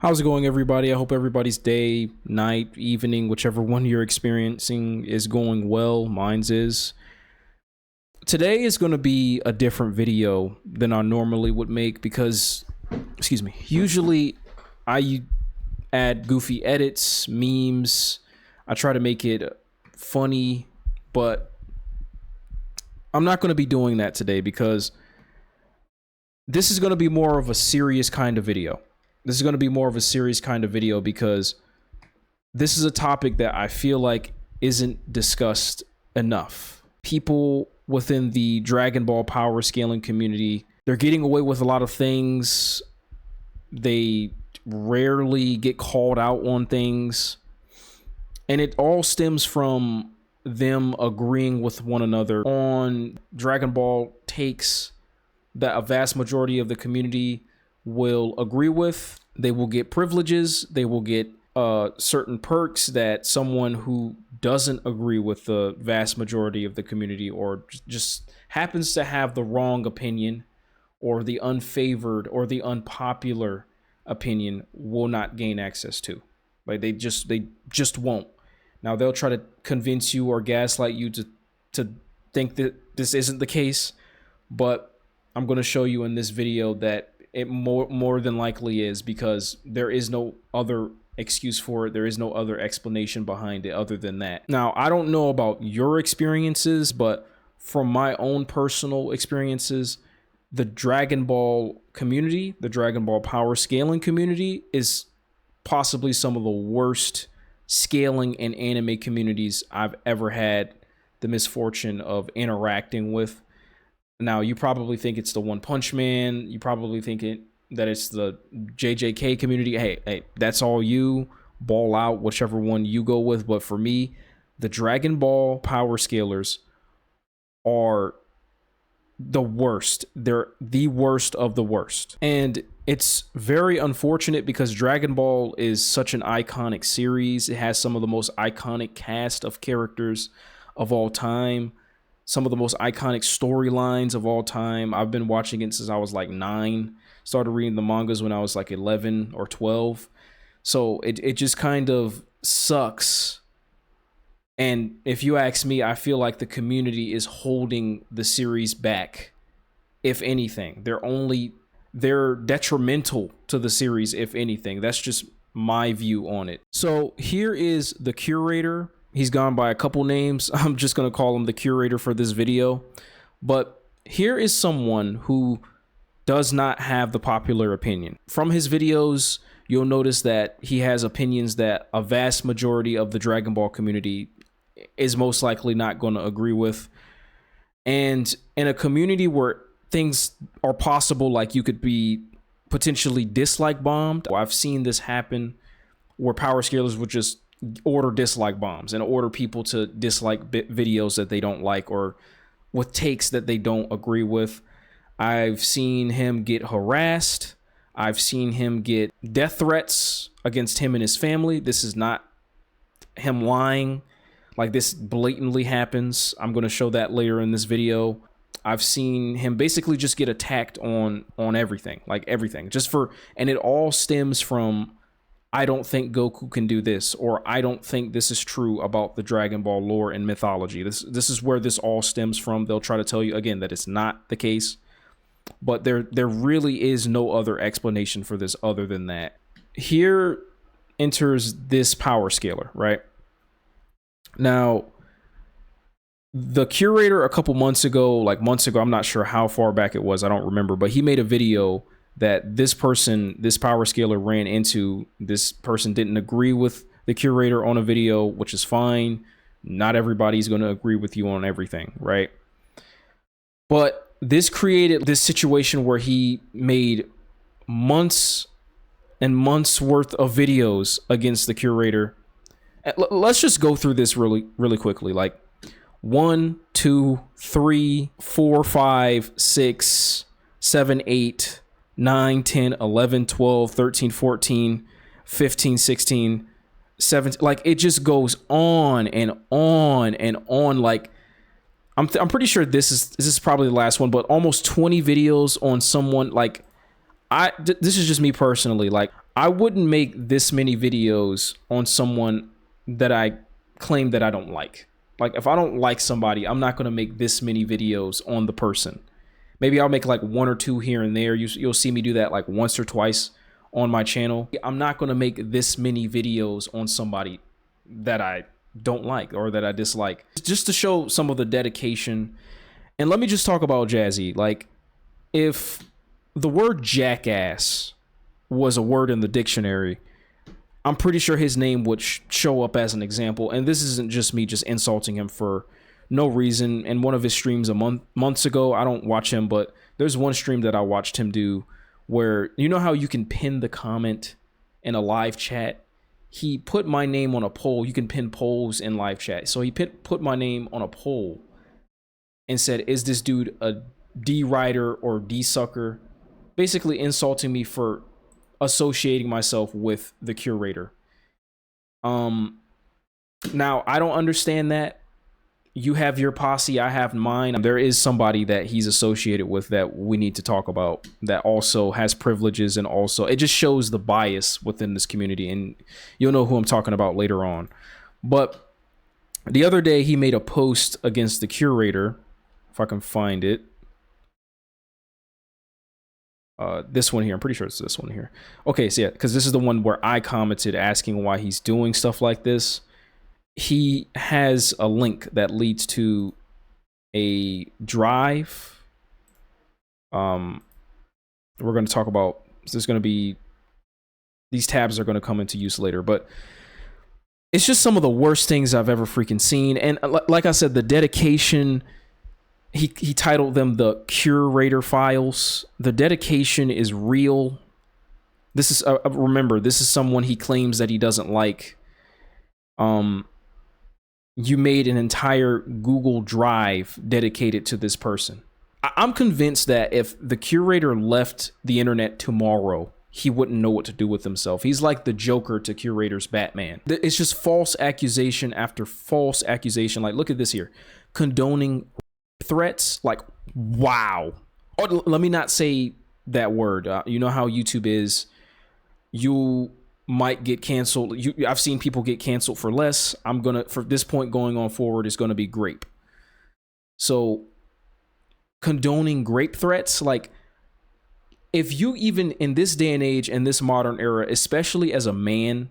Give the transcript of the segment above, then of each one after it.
How's it going, everybody? I hope everybody's day, night, evening, whichever one you're experiencing is going well. Mine's is. Today is going to be a different video than I normally would make because, usually I add goofy edits, memes. I try to make it funny, but I'm not going to be doing that today because this is going to be more of a serious kind of video. This is going to be more of a serious kind of video because this is a topic that I feel like isn't discussed enough. People within the Dragon Ball power scaling community, they're getting away with a lot of things. They rarely get called out on things. And it all stems from them agreeing with one another on Dragon Ball takes that a vast majority of the community will agree with. They will get privileges. They will get certain perks that someone who doesn't agree with the vast majority of the community or just happens to have the wrong opinion or the unfavored or the unpopular opinion will not gain access to. Like they just won't. Now they'll try to convince you or gaslight you to think that this isn't the case, but I'm going to show you in this video that it more than likely is, because there is no other excuse for it. There is no other explanation behind it other than that. Now, I don't know about your experiences, but from my own personal experiences, the Dragon Ball community, the Dragon Ball power scaling community, is possibly some of the worst scaling and anime communities I've ever had the misfortune of interacting with. Now, you probably think it's the One Punch Man. You probably think that it's the JJK community. Hey, that's all you. Ball out, whichever one you go with. But for me, the Dragon Ball power scalers are the worst. They're the worst of the worst. And it's very unfortunate because Dragon Ball is such an iconic series. It has some of the most iconic cast of characters of all time. Some of the most iconic storylines of all time. I've been watching it since I was like 9. Started reading the mangas when I was like 11 or 12. So it just kind of sucks. And if you ask me, I feel like the community is holding the series back. If anything, they're detrimental to the series, if anything. That's just my view on it. So here is the Curator. He's gone by a couple names. I'm just going to call him the Curator for this video. But here is someone who does not have the popular opinion. From his videos, you'll notice that he has opinions that a vast majority of the Dragon Ball community is most likely not going to agree with. And in a community where things are possible, like you could be potentially dislike bombed. I've seen this happen where power scalers would just order dislike bombs and order people to dislike videos that they don't like or with takes that they don't agree with. I've seen him get harassed. I've seen him get death threats against him and his family. This is not him lying. Like, this blatantly happens. I'm going to show that later in this video. I've seen him basically just get attacked on everything, like everything, and it all stems from, I don't think Goku can do this, or I don't think this is true about the Dragon Ball lore and mythology. This is where this all stems from. They'll try to tell you again that it's not the case, but there really is no other explanation for this other than that. Here enters this power scaler, right? Now, the Curator a couple months ago, I'm not sure how far back it was, I don't remember, but he made a video that this power scaler ran into. This person didn't agree with the Curator on a video, which is fine. Not everybody's going to agree with you on everything, right? But this created this situation where he made months and months worth of videos against the Curator. Let's just go through this really, really quickly. Like 1, 2, 3, 4, 5, 6, 7, 8, 9, 10, 11, 12, 13, 14, 15, 16, 17. Like, it just goes on and on and on. Like, I'm pretty sure this is probably the last one, but almost 20 videos on someone. Like, this is just me personally. Like, I wouldn't make this many videos on someone that I claim that I don't like. Like, if I don't like somebody, I'm not going to make this many videos on the person. Maybe I'll make like 1 or 2 here and there. You'll see me do that like once or twice on my channel. I'm not going to make this many videos on somebody that I don't like or that I dislike, just to show some of the dedication. And let me just talk about Jazzy. Like, if the word jackass was a word in the dictionary, I'm pretty sure his name would show up as an example. And this isn't just me just insulting him for no reason. In one of his streams months ago, I don't watch him, but there's one stream that I watched him do where, you know how you can pin the comment in a live chat? He put my name on a poll. You can pin polls in live chat. So he put my name on a poll and said, is this dude a D-writer or D-sucker? Basically insulting me for associating myself with the curator. Now, I don't understand that. You have your posse, I have mine. There is somebody that he's associated with that we need to talk about that also has privileges, and also it just shows the bias within this community, and you'll know who I'm talking about later on. But the other day he made a post against the curator, if I can find it. This one here, I'm pretty sure it's this one here. Okay, so yeah, because this is the one where I commented asking why he's doing stuff like this. He has a link that leads to a drive. We're going to talk about, there's going to be, these tabs are going to come into use later, but it's just some of the worst things I've ever freaking seen. And like I said, the dedication, he titled them the Curator Files. The dedication is real. This is, remember, this is someone he claims that he doesn't like. You made an entire Google Drive dedicated to this person. I'm convinced that if the curator left the internet tomorrow, he wouldn't know what to do with himself. He's like the Joker to Curator's Batman. It's just false accusation after false accusation. Like, look at this here. Condoning threats. Like, wow. Oh, let me not say that word. You know how YouTube is. You might get canceled. I've seen people get canceled for less. I'm gonna, for this point going on forward, is gonna be grape. So condoning grape threats, like, if you even in this day and age, in this modern era, especially as a man,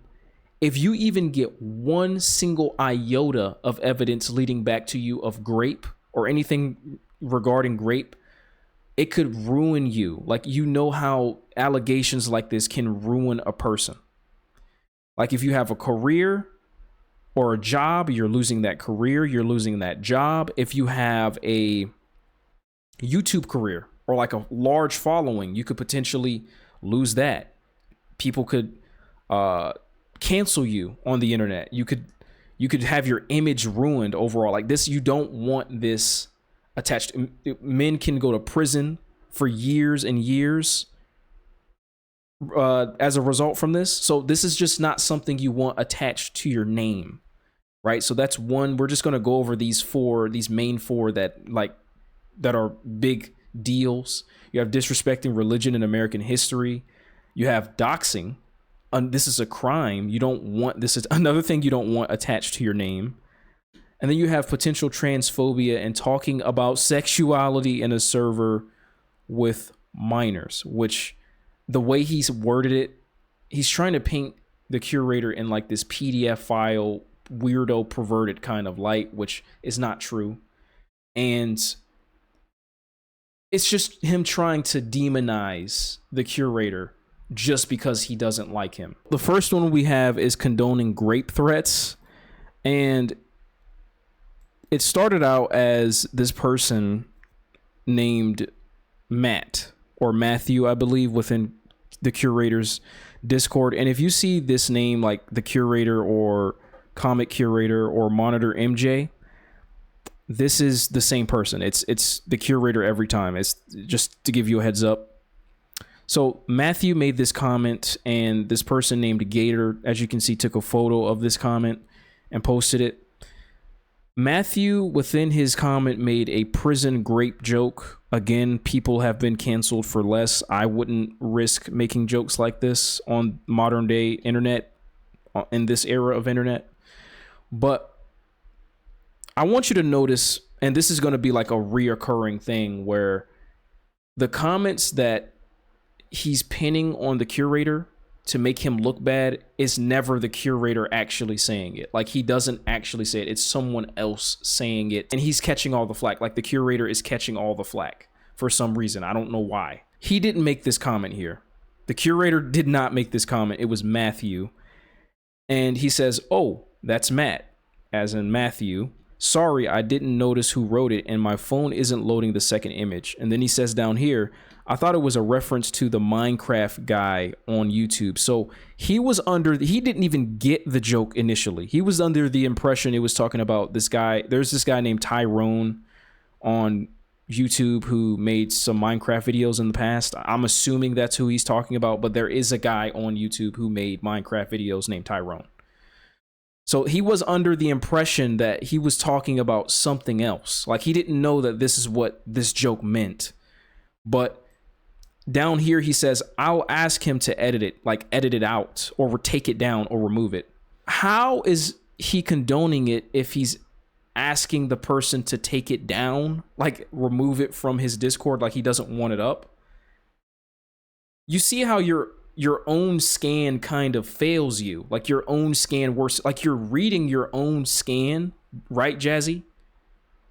if you even get one single iota of evidence leading back to you of grape or anything regarding grape, it could ruin you. Like, you know how allegations like this can ruin a person. Like, if you have a career or a job, you're losing that career, you're losing that job. If you have a YouTube career or like a large following, you could potentially lose that. People could cancel you on the internet. You could have your image ruined overall. Like this, you don't want this attached. Men can go to prison for years and years as a result from this. So this is just not something you want attached to your name, right? So that's one. We're just going to go over these main four that are big deals. You have disrespecting religion and American history. You have doxing. This is a crime. You don't want this. Is another thing you don't want attached to your name. And then you have potential transphobia and talking about sexuality in a server with minors, which the way he's worded it, he's trying to paint the curator in like this PDF file, weirdo, perverted kind of light, which is not true. And it's just him trying to demonize the curator just because he doesn't like him. The first one we have is condoning grape threats. And it started out as this person named Matt or Matthew, I believe, within the curator's Discord. And if you see this name, like the curator or comic curator or monitor MJ, this is the same person. It's the curator every time. It's just to give you a heads up. So Matthew made this comment, and this person named Gator, as you can see, took a photo of this comment and posted it. Matthew, within his comment, made a prison grape joke, Again, people have been canceled for less. I wouldn't risk making jokes like this on modern day internet, in this era of internet. But I want you to notice, and this is going to be like a reoccurring thing, where the comments that he's pinning on the curator to make him look bad is never the curator actually saying it. Like, he doesn't actually say it. It's someone else saying it, and he's catching all the flack. Like, the curator is catching all the flack for some reason. I don't know why. He didn't make this comment here. The curator did not make this comment. It was Matthew. And he says, "Oh, that's Matt," as in Matthew. "Sorry, I didn't notice who wrote it, and my phone isn't loading the second image." And then he says down here, "I thought it was a reference to the Minecraft guy on YouTube." So he didn't even get the joke initially. He was under the impression it was talking about this guy. There's this guy named Tyrone on YouTube who made some Minecraft videos in the past. I'm assuming that's who he's talking about, but there is a guy on YouTube who made Minecraft videos named Tyrone. So he was under the impression that he was talking about something else. Like, he didn't know that this is what this joke meant. But down here he says, "I'll ask him to edit it out, or take it down, or remove it." How is he condoning it if he's asking the person to take it down, like remove it from his Discord, like he doesn't want it up? You see how your own scan kind of fails you, like your own scan works, like you're reading your own scan, right, Jazzy?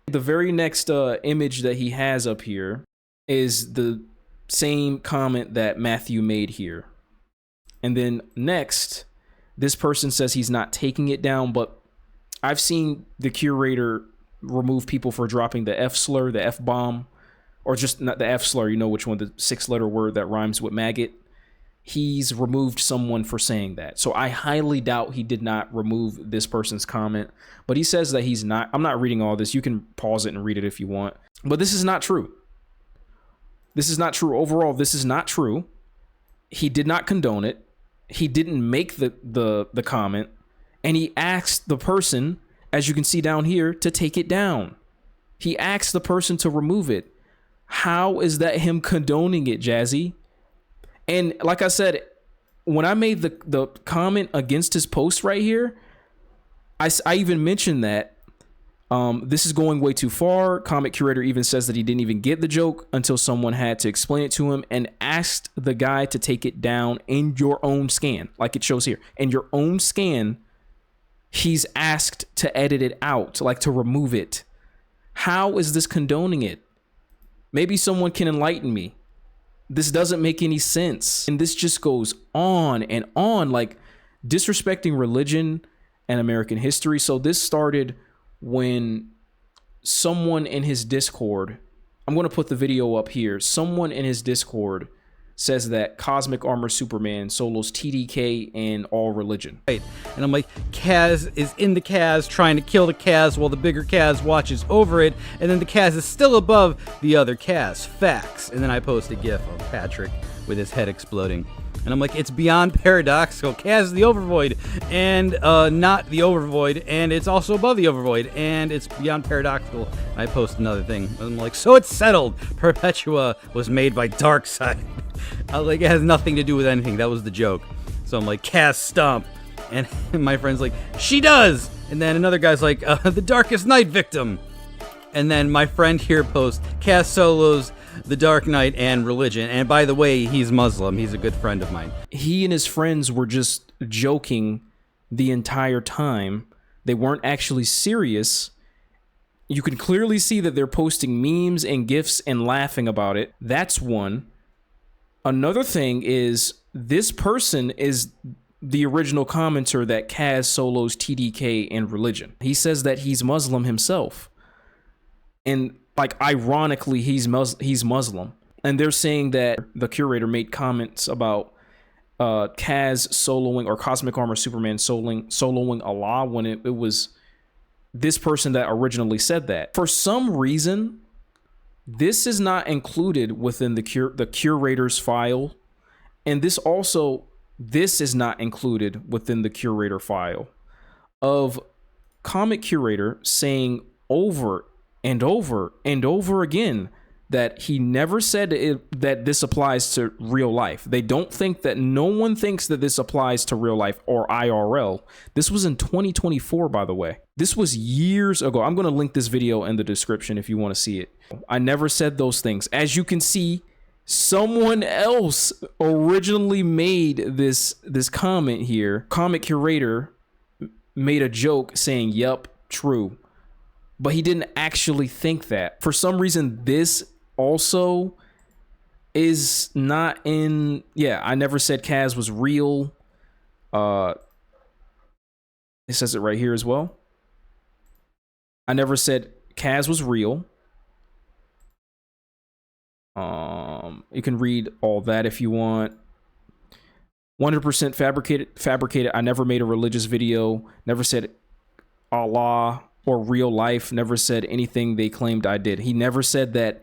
The very next image that he has up here is the same comment that Matthew made here. And then next, this person says he's not taking it down, but I've seen the curator remove people for dropping the F slur, the F bomb, or just not the F slur, you know which one, the 6-letter word that rhymes with maggot. He's removed someone for saying that. So I highly doubt he did not remove this person's comment, but he says that he's not. I'm not reading all this. You can pause it and read it if you want, but this is not true. This is not true. Overall, this is not true. He did not condone it. He didn't make the comment, and he asked the person, as you can see down here, to take it down. He asked the person to remove it. How is that him condoning it, Jazzy? And like I said, when I made the comment against his post right here, I even mentioned that this is going way too far. Comic Curator even says that he didn't even get the joke until someone had to explain it to him, and asked the guy to take it down in your own scan, like it shows here. In your own scan, he's asked to edit it out, like to remove it. How is this condoning it? Maybe someone can enlighten me. This doesn't make any sense. And this just goes on and on, like disrespecting religion and American history. So this started when someone in his Discord, I'm going to put the video up here. Someone in his Discord says that Cosmic Armor Superman solos TDK and all religion. Right. And I'm like, Kaz is in the Kaz trying to kill the Kaz while the bigger Kaz watches over it, and then the Kaz is still above the other Kaz. Facts. And then I post a gif of Patrick with his head exploding. And I'm like, it's beyond paradoxical. Kaz is the overvoid, and not the overvoid, and it's also above the overvoid, and it's beyond paradoxical. I post another thing. I'm like, so it's settled. Perpetua was made by Darkseid. I was like, it has nothing to do with anything. That was the joke. So I'm like, Kaz stomp. And my friend's like, she does. And then another guy's like, the Darkest Night victim. And then my friend here posts, Kaz solos The Dark Knight and religion. And by the way, he's Muslim. He's a good friend of mine. He and his friends were just joking the entire time. They weren't actually serious. You can clearly see that they're posting memes and GIFs and laughing about it. That's one. Another thing is, this person is the original commenter that Kaz solos TDK and religion. He says that he's Muslim himself. And like, ironically, he's Muslim. And they're saying that the curator made comments about Kaz soloing, or Cosmic Armor Superman soloing Allah, when it was this person that originally said that. For some reason, this is not included within the curator's file. And this is not included within the curator file of Comic Curator saying over and over and over again that he never said that this applies to real life. They don't think that, no one thinks that this applies to real life or IRL. This was in 2024, by the way. This was years ago. I'm going to link this video in the description if you want to see it. I never said those things. As you can see, someone else originally made this comment here. Comic Curator made a joke saying, "Yup, true." But he didn't actually think that. For some reason, this also is not in. Yeah, I never said Kaz was real. It says it right here as well. I never said Kaz was real. You can read all that if you want. 100% fabricated. I never made a religious video. Never said Allah or real life. Never said anything they claimed I did. He never said that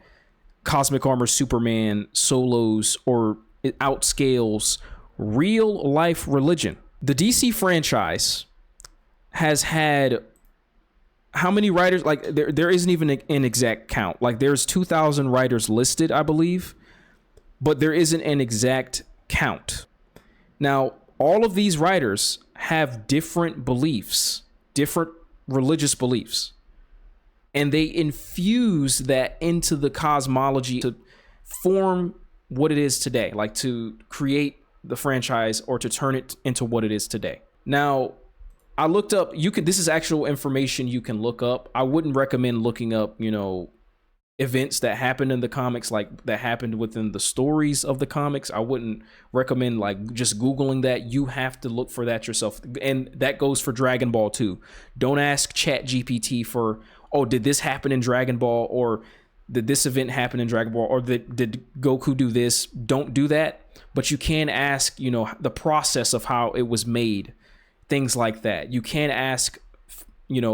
Cosmic Armor Superman solos or it outscales real life religion. The DC franchise has had how many writers? Like there isn't even an exact count. Like there's 2,000 writers listed, I believe, but there isn't an exact count. Now, all of these writers have different beliefs, different religious beliefs, and they infuse that into the cosmology to form what it is today, like to create the franchise or to turn it into what it is today. Now, I looked up, this is actual information you can look up. I wouldn't recommend looking up, events that happened in the comics, like that happened within the stories of the comics. I wouldn't recommend like just Googling that. You have to look for that yourself. And that goes for Dragon Ball too. Don't ask ChatGPT for, oh, did this happen in Dragon Ball? Or did this event happen in Dragon Ball? Or did Goku do this? Don't do that. But you can ask, the process of how it was made. Things like that. You can ask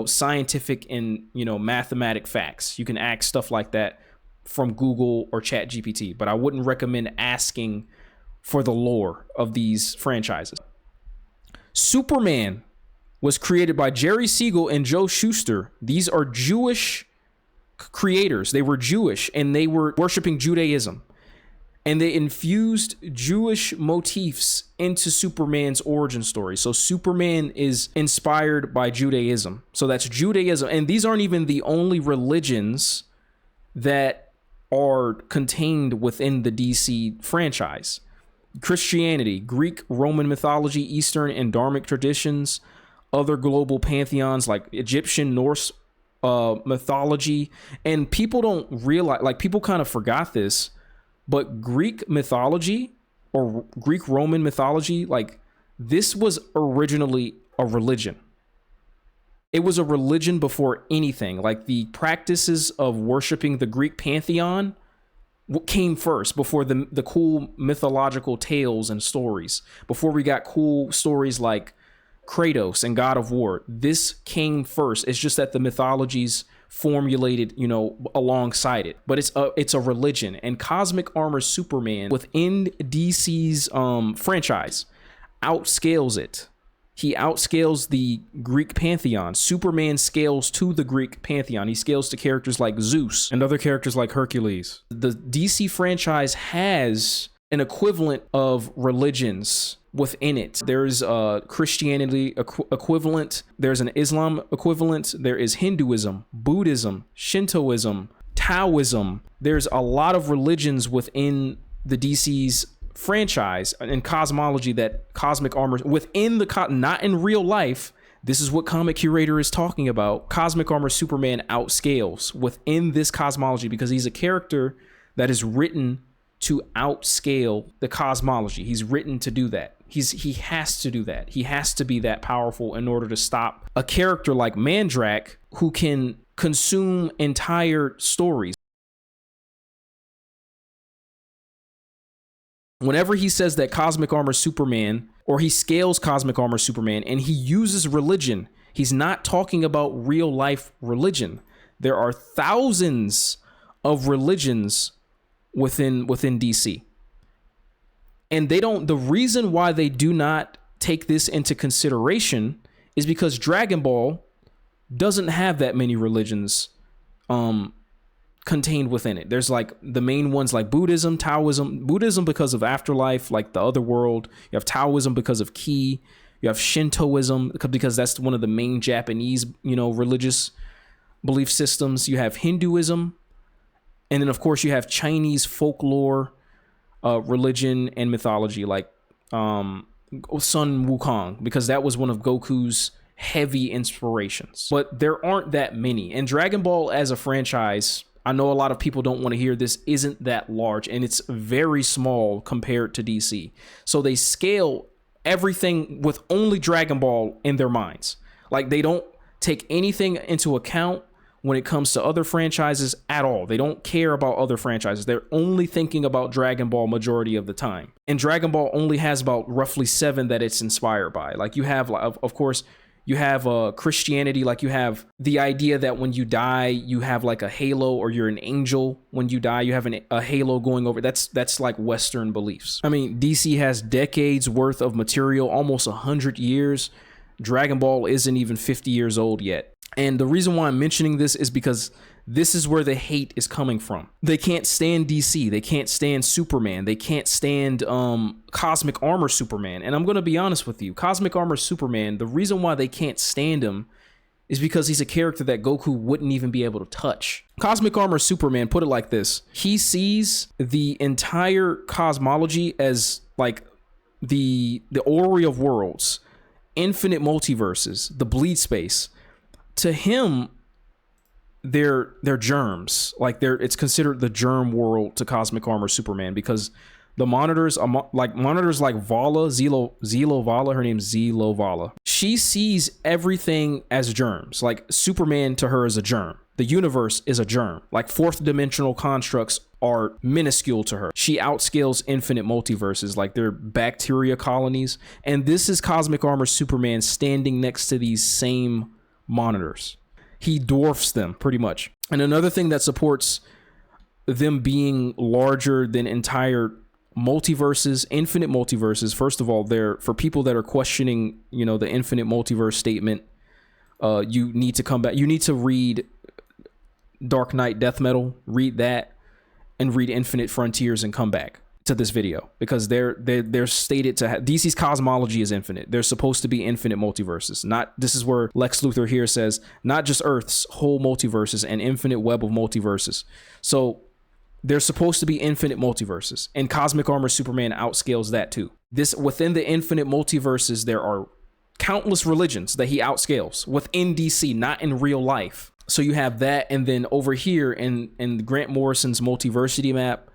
scientific and mathematic facts. You can ask stuff like that from Google or ChatGPT, but I wouldn't recommend asking for the lore of these franchises. Superman was created by Jerry Siegel and Joe Shuster. These are Jewish creators. They were Jewish and they were worshiping Judaism. And they infused Jewish motifs into Superman's origin story. So Superman is inspired by Judaism. So that's Judaism. And these aren't even the only religions that are contained within the DC franchise. Christianity, Greek, Roman mythology, Eastern and Dharmic traditions, other global pantheons like Egyptian, Norse mythology. And people don't realize, like people kind of forgot this, but Greek mythology or Greek Roman mythology, like this was originally a religion. It was a religion before anything. Like the practices of worshiping the Greek pantheon came first before the cool mythological tales and stories. Before we got cool stories like Kratos and God of War, this came first. It's just that the mythologies formulated, alongside it, but it's a religion. And Cosmic Armor Superman within DC's franchise outscales it. He outscales the Greek pantheon. Superman scales to the Greek pantheon. He scales to characters like Zeus and other characters like Hercules. The DC franchise has an equivalent of religions within it. There's a Christianity equivalent. There's an Islam equivalent. There is Hinduism, Buddhism, Shintoism, Taoism. There's a lot of religions within the DC's franchise and cosmology that Cosmic Armor within the not in real life. This is what Comic Curator is talking about. Cosmic Armor Superman outscales within this cosmology because he's a character that is written to outscale the cosmology. He's written to do that. He has to do that. He has to be that powerful in order to stop a character like Mandrak who can consume entire stories. Whenever he says that Cosmic Armor Superman, or he scales Cosmic Armor Superman and he uses religion, he's not talking about real life religion. There are thousands of religions within DC. And the reason why they do not take this into consideration is because Dragon Ball doesn't have that many religions contained within it. There's like the main ones like Buddhism, Taoism, Buddhism because of afterlife, like the other world. You have Taoism because of Ki. You have Shintoism because that's one of the main Japanese, religious belief systems. You have Hinduism. And then of course you have Chinese folklore, religion and mythology, like Sun Wukong, because that was one of Goku's heavy inspirations. But there aren't that many. And Dragon Ball as a franchise, I know a lot of people don't want to hear this, isn't that large, and it's very small compared to DC. So they scale everything with only Dragon Ball in their minds. Like, they don't take anything into account when it comes to other franchises at all. They don't care about other franchises. They're only thinking about Dragon Ball majority of the time. And Dragon Ball only has about roughly 7 that it's inspired by. Like, you have, of course, you have Christianity. Like, you have the idea that when you die, you have like a halo, or you're an angel. When you die, you have a halo going over. That's like Western beliefs. I mean, DC has decades worth of material, almost 100 years. Dragon Ball isn't even 50 years old yet. And the reason why I'm mentioning this is because this is where the hate is coming from. They can't stand DC. They can't stand Superman. They can't stand Cosmic Armor Superman. And I'm going to be honest with you. Cosmic Armor Superman, the reason why they can't stand him is because he's a character that Goku wouldn't even be able to touch. Cosmic Armor Superman, put it like this. He sees the entire cosmology as like the orrery of worlds, infinite multiverses, the bleed space. To him, they're germs. Like, it's considered the germ world to Cosmic Armor Superman, because the monitors are monitors like Vala, Zelo Vala, her name's Zelo Vala. She sees everything as germs. Like, Superman to her is a germ. The universe is a germ. Like, fourth dimensional constructs are minuscule to her. She outscales infinite multiverses, like they're bacteria colonies. And this is Cosmic Armor Superman standing next to these same monitors. He dwarfs them pretty much. And another thing that supports them being larger than entire multiverses, infinite multiverses, first of all, they're for people that are questioning, the infinite multiverse statement. You need to come back. You need to read Dark Knight Death Metal, read that, and read Infinite Frontiers and come back to this video, because they're stated to have DC's cosmology is infinite. There's supposed to be infinite multiverses. This is where Lex Luthor here says not just Earth's, whole multiverses, and infinite web of multiverses. So there's supposed to be infinite multiverses, and Cosmic Armor Superman outscales that too. This within the infinite multiverses, there are countless religions that he outscales within DC, not in real life. So you have that, and then over here in Grant Morrison's Multiversity map,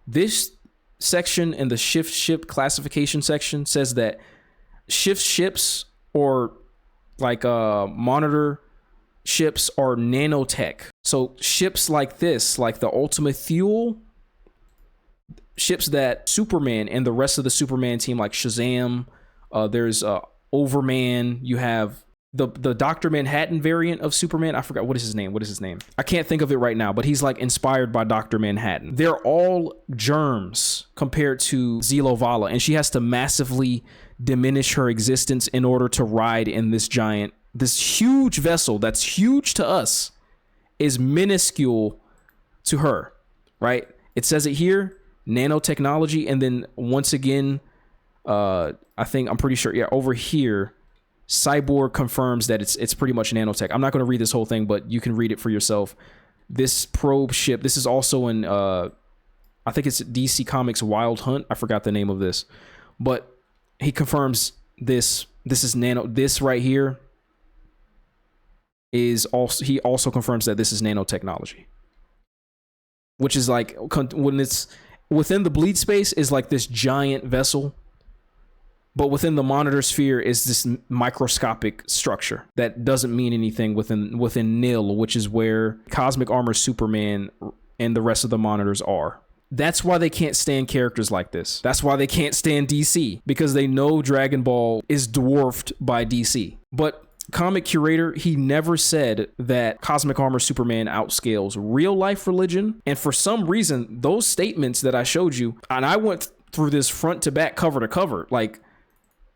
this section in the shift ship classification section says that shift ships, or like monitor ships, are nanotech. So ships like this, like the Ultimate Fuel, ships that Superman and the rest of the Superman team, like Shazam, there's Overman, you have the Dr. Manhattan variant of Superman. I forgot what is his name. I can't think of it right now, but he's like inspired by Dr. Manhattan. They're all germs compared to Zelo Vala, and she has to massively diminish her existence in order to ride in this huge vessel that's huge to us is minuscule to her, right? It says it here, nanotechnology, and then once again, I'm pretty sure, over here, Cyborg confirms that it's pretty much nanotech. I'm not going to read this whole thing, but you can read it for yourself. This probe ship, this is also in, I think it's DC Comics Wild Hunt. I forgot the name of this, but he confirms this is nano. This right here is also, he also confirms that this is nanotechnology, which is like when it's within the bleed space is like this giant vessel. But within the monitor sphere is this microscopic structure that doesn't mean anything within nil, which is where Cosmic Armor Superman and the rest of the monitors are. That's why they can't stand characters like this. That's why they can't stand DC, because they know Dragon Ball is dwarfed by DC. But Comic Curator, he never said that Cosmic Armor Superman outscales real life religion. And for some reason, those statements that I showed you, and I went through this front to back, cover to cover, like,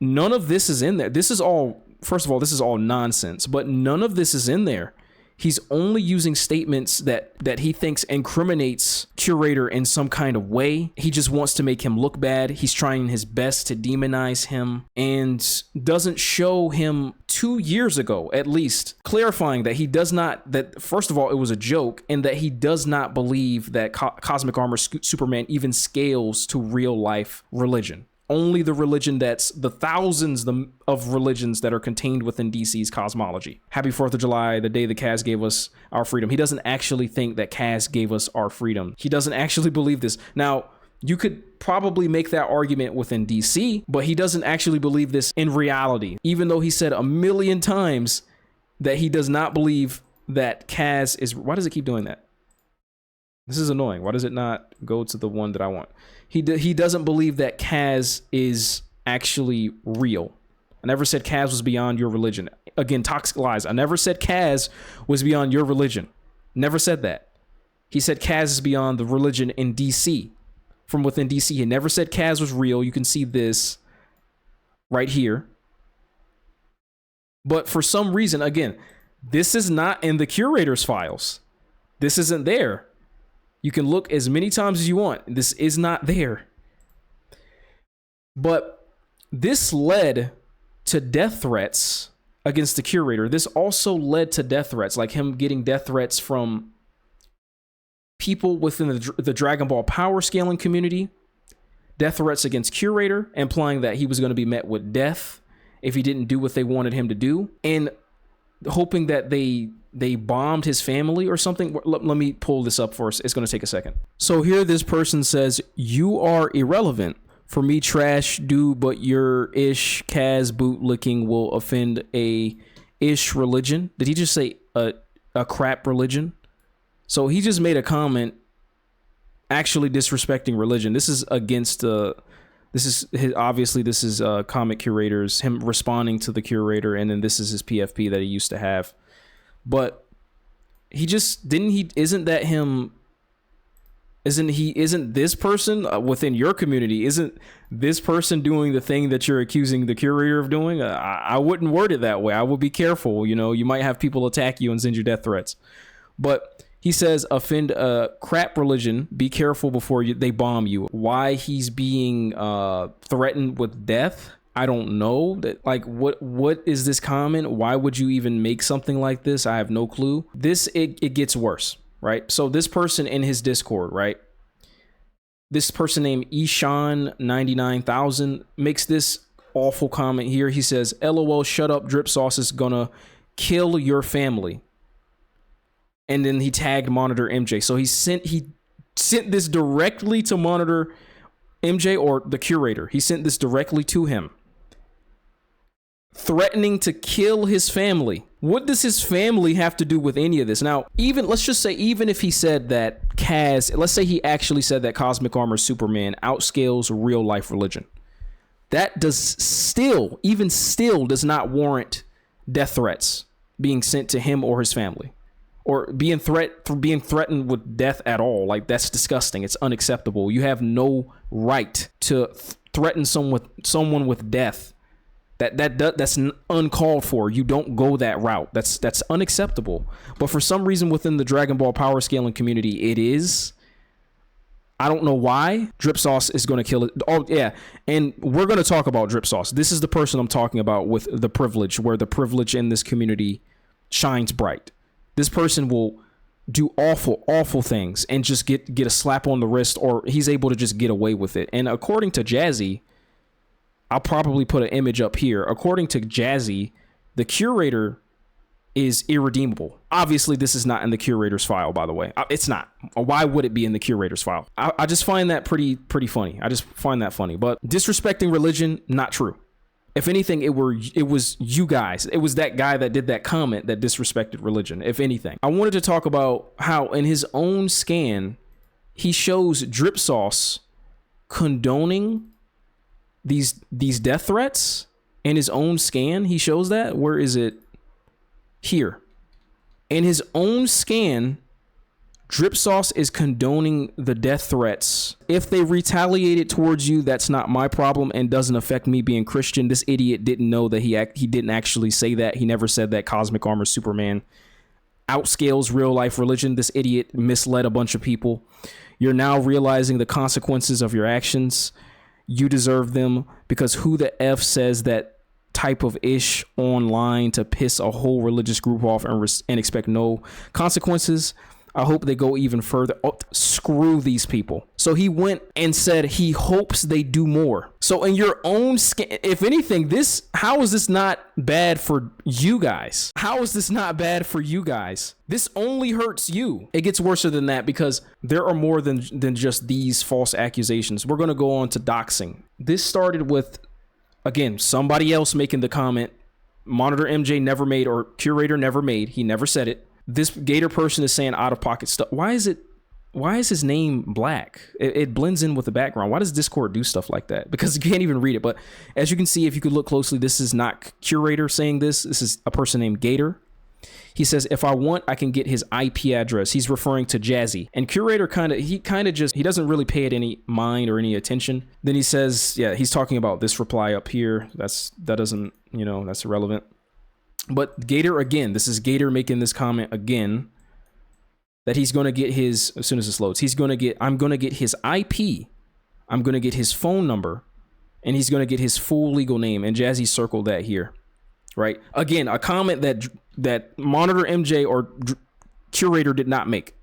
none of this is in there. This is all, first of all, this is all nonsense, but none of this is in there. He's only using statements that he thinks incriminates Curator in some kind of way. He just wants to make him look bad. He's trying his best to demonize him and doesn't show him 2 years ago, at least, clarifying that he does not, that first of all, it was a joke, and that he does not believe that Cosmic Armor Superman even scales to real life religion. Only the religion that's the thousands of religions that are contained within DC's cosmology. Happy 4th of July, the day the Kaz gave us our freedom. He doesn't actually think that Kaz gave us our freedom. He doesn't actually believe this. Now, you could probably make that argument within DC, but he doesn't actually believe this in reality, even though he said a million times that he does not believe that Kaz is... Why does it keep doing that? This is annoying. Why does it not go to the one that I want? He doesn't believe that Kaz is actually real. I never said Kaz was beyond your religion. Again, toxic lies. I never said Kaz was beyond your religion. Never said that. He said Kaz is beyond the religion in DC. From within DC. He never said Kaz was real. You can see this right here. But for some reason, again, this is not in the Curator's files. This isn't there. You can look as many times as you want. This is not there. But this led to death threats against the Curator. This also led to death threats, like him getting death threats from people within the Dragon Ball power scaling community, death threats against Curator, implying that he was going to be met with death if he didn't do what they wanted him to do, and hoping that they bombed his family or something. Let me pull this up for us. It's going to take a second. So here this person says, "You are irrelevant. For me, trash do, but your ish Kaz boot licking will offend a ish religion." Did he just say a crap religion? So he just made a comment actually disrespecting religion. This is against this is Comic Curator's, him responding to the Curator, and then this is his PFP that he used to have. But he just isn't this person within your community, isn't this person doing the thing that you're accusing the Curator of doing? I wouldn't word it that way. I would be careful. You know, you might have people attack you and send you death threats. But he says, offend a crap religion. Be careful before they bomb you. Why he's being threatened with death, I don't know. That, like, what is this comment? Why would you even make something like this? I have no clue. It gets worse, right? So this person in his Discord, right? This person named Ishan99000 makes this awful comment here. He says, "LOL, shut up, Drip Sauce is gonna kill your family." And then he tagged Monitor MJ. So he sent this directly to Monitor MJ, or the Curator. He sent this directly to him, threatening to kill his family. What does his family have to do with any of this? Now, let's just say, even if he said that Kaz, let's say he actually said that Cosmic Armor Superman outscales real life religion. That even still does not warrant death threats being sent to him or his family, or being threatened with death at all. Like, that's disgusting. It's unacceptable. You have no right to threaten someone with death. That's uncalled for. You don't go that route. That's unacceptable. But for some reason within the Dragon Ball power scaling community, it is. I don't know why. Drip Sauce is going to kill it. Oh yeah, and we're going to talk about Drip Sauce. This is the person I'm talking about with the privilege, where the privilege in this community shines bright. This person will do awful things and just get a slap on the wrist, or he's able to just get away with it. And according to Jazzy, I'll probably put an image up here. According to Jazzy, the Curator is irredeemable. Obviously, this is not in the Curator's file, by the way. It's not. Why would it be in the Curator's file? I just find that pretty funny. I just find that funny. But disrespecting religion, not true. If anything, it was you guys. It was that guy that did that comment that disrespected religion, if anything. I wanted to talk about how in his own scan, he shows Drip Sauce condoning these death threats. In his own scan, he shows that. Where is it? Here. In his own scan, Drip Sauce is condoning the death threats. If they retaliated towards you, that's not my problem and doesn't affect me being Christian. This idiot didn't know that he didn't actually say that. He never said that Cosmic Armor Superman outscales real life religion. This idiot misled a bunch of people. You're now realizing the consequences of your actions. You deserve them, because who the F says that type of ish online to piss a whole religious group off and expect no consequences? I hope they go even further. Oh, screw these people. So he went and said he hopes they do more. So in your own skin, if anything, how is this not bad for you guys? How is this not bad for you guys? This only hurts you. It gets worse than that, because there are more than just these false accusations. We're going to go on to doxing. This started with, again, somebody else making the comment. Monitor MJ never made, or Curator never made. He never said it. This Gator person is saying out of pocket stuff. Why is his name black? It blends in with the background. Why does Discord do stuff like that? Because you can't even read it. But as you can see, if you could look closely, this is not Curator saying this. This is a person named Gator. He says, if I want, I can get his IP address. He's referring to Jazzy. And Curator he doesn't really pay it any mind or any attention. Then he says, yeah, he's talking about this reply up here. That's irrelevant. But Gator, again, this is Gator making this comment again, that he's going to get his, as soon as this loads, I'm going to get his IP, I'm going to get his phone number, and he's going to get his full legal name. And Jazzy circled that here, right? Again, a comment that Monitor MJ or Curator did not make.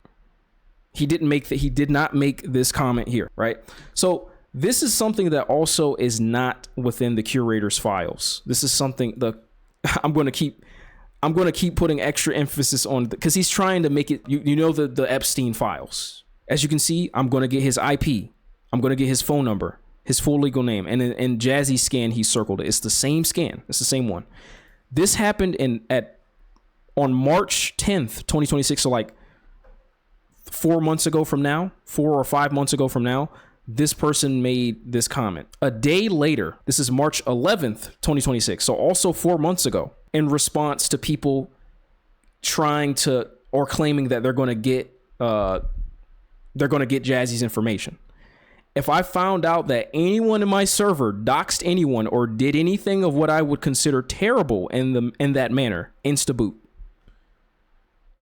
He did not make this comment here, right? So this is something that also is not within the Curator's files. This is something I'm going to keep putting extra emphasis on, because he's trying to make it, the Epstein files. As you can see, I'm going to get his IP. I'm going to get his phone number, his full legal name. And in Jazzy's scan, he circled it. It's the same scan. It's the same one. This happened on March 10th, 2026. So like 4 months ago from now, 4 or 5 months ago from now, this person made this comment. A day later, this is March 11th, 2026. So also 4 months ago, in response to people trying to, or claiming that they're going to get Jazzy's information. If I found out that anyone in my server doxed anyone or did anything of what I would consider terrible in that manner, insta-boot.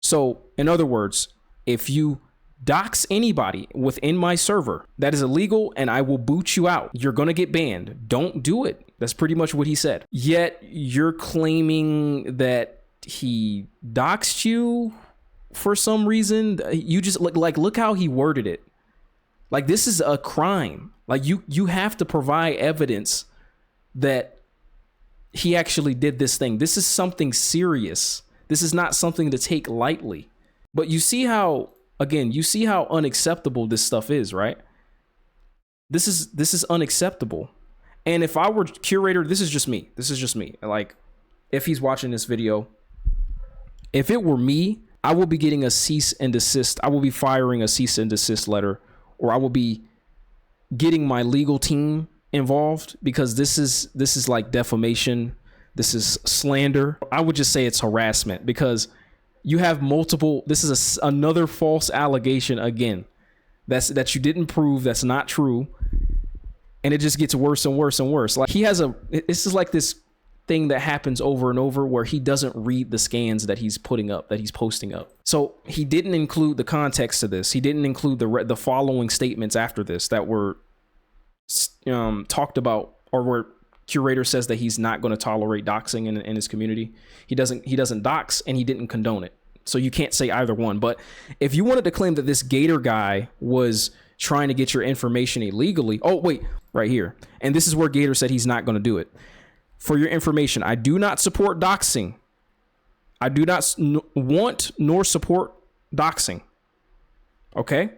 So in other words, if you dox anybody within my server, that is illegal, and I will boot you out. You're going to get banned. Don't do it. That's pretty much what he said. Yet you're claiming that he doxed you for some reason. You just look how he worded it. Like, this is a crime. Like, you have to provide evidence that he actually did this thing. This is something serious. This is not something to take lightly. But you see how unacceptable this stuff is, right? This is unacceptable. And if I were Curator, this is just me. Like, if he's watching this video, if it were me, I will be getting a cease and desist. I will be firing a cease and desist letter, or I will be getting my legal team involved, because this is like defamation. This is slander. I would just say it's harassment, because you have multiple. This is another false allegation again. That you didn't prove. That's not true. And it just gets worse and worse and worse. Like, this is like this thing that happens over and over, where he doesn't read the scans that he's putting up, that he's posting up. So he didn't include the context of this. He didn't include the following statements after this that were talked about, or where Curator says that he's not going to tolerate doxing in his community. He doesn't dox, and he didn't condone it. So you can't say either one. But if you wanted to claim that this Gator guy was trying to get your information illegally, oh wait, right here, and this is where Gator said he's not going to do it. For your information, I do not support doxing. I do not want nor support doxing. Okay?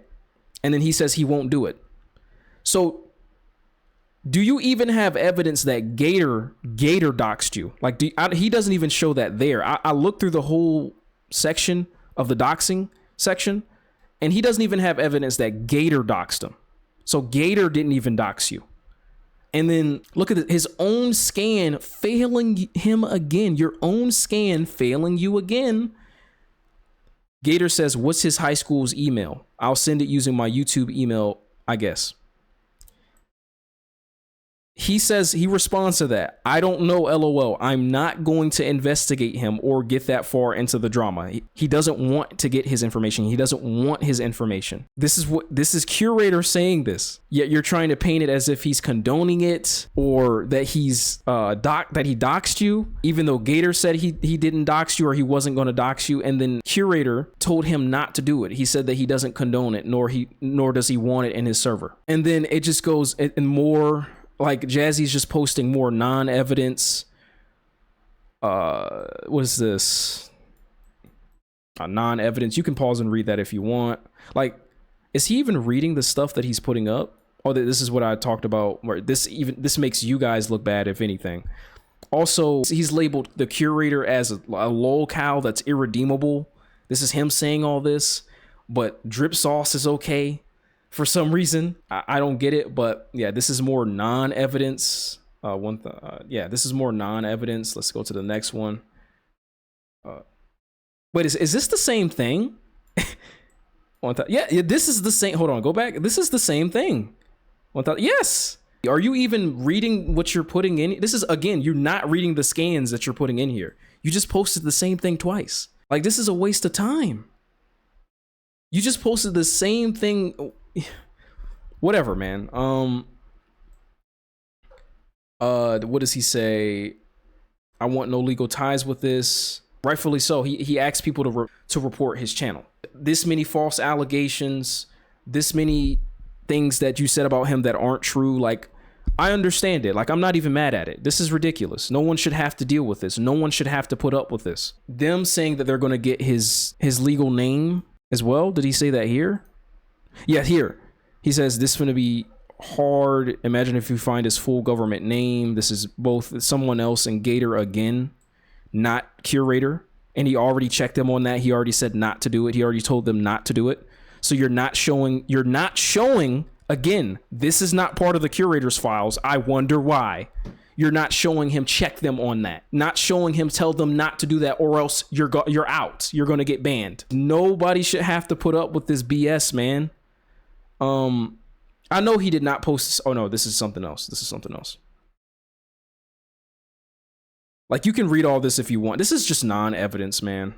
And then he says he won't do it. So do you even have evidence that Gator doxed you? Like, he doesn't even show that there. I looked through the whole section of the doxing section, and he doesn't even have evidence that Gator doxed him. So Gator didn't even dox you. And then look at his own scan failing him again. Your own scan failing you again. Gator says, what's his high school's email? I'll send it using my YouTube email, I guess. He says, he responds to that, I don't know, LOL. I'm not going to investigate him or get that far into the drama. He doesn't want to get his information. He doesn't want his information. This is Curator saying this. Yet you're trying to paint it as if he's condoning it, or that he's that he doxed you, even though Gator said he didn't dox you, or he wasn't going to dox you. And then Curator told him not to do it. He said that he doesn't condone it, nor does he want it in his server. And then it just goes in more. Like, Jazzy's just posting more non-evidence. What is this? Non-evidence. You can pause and read that if you want. Like, is he even reading the stuff that he's putting up? Oh, this is what I talked about. Where this makes you guys look bad, if anything. Also, he's labeled the Curator as a lol cow that's irredeemable. This is him saying all this, but drip sauce is okay. For some reason, I don't get it, but yeah, this is more non-evidence. Yeah, this is more non-evidence. Let's go to the next one. Wait, is this the same thing? Yeah, this is the same. Hold on, go back. This is the same thing. Yes. Are you even reading what you're putting in? This is, again, you're not reading the scans that you're putting in here. You just posted the same thing twice. Like, this is a waste of time. You just posted the same thing. Whatever, man. What does he say? I want no legal ties with this. Rightfully so. He asks people to report his channel. This many false allegations, this many things that you said about him that aren't true. Like, I understand it. Like, I'm not even mad at it. This is ridiculous. No one should have to deal with this. No one should have to put up with this. Them saying that they're going to get his legal name as well. Did he say that here? Yeah, here. He says this is going to be hard. Imagine if you find his full government name. This is both someone else and Gator again, not Curator. And he already checked them on that. He already said not to do it. He already told them not to do it. So you're not showing, again, this is not part of the Curator's files. I wonder why. You're not showing him check them on that. Not showing him tell them not to do that, or else you're out. You're going to get banned. Nobody should have to put up with this BS, man. I know he did not post this. Oh no, this is something else. This is something else. Like, you can read all this if you want. This is just non-evidence, man.